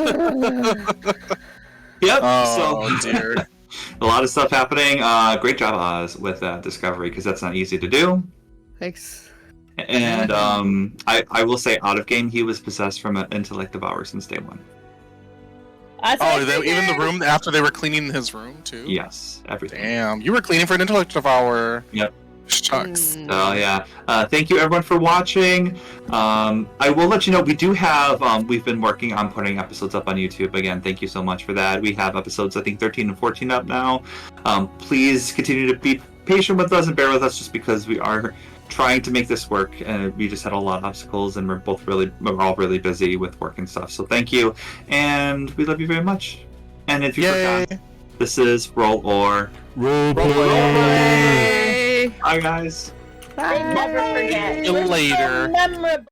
Oh, dear. A lot of stuff happening. Great job, Oz, with that discovery, because that's not easy to do. Thanks. And I will say, out of game, he was possessed from an intellect devourer since day 1. Even the room after they were cleaning his room too? Yes, everything. Damn, you were cleaning for an intellect devourer. Yep. Shucks. Oh yeah. Thank you everyone for watching. I will let you know we do have we've been working on putting episodes up on YouTube again. Thank you so much for that. We have episodes I think 13 and 14 up now. Please continue to be patient with us and bear with us, just because we are trying to make this work, and we just had a lot of obstacles, and we're all really busy with work and stuff. So thank you, and we love you very much. And if you forgot, this is Roll or Roleplay. Bye guys. Bye. Never forget. Later. Memorable.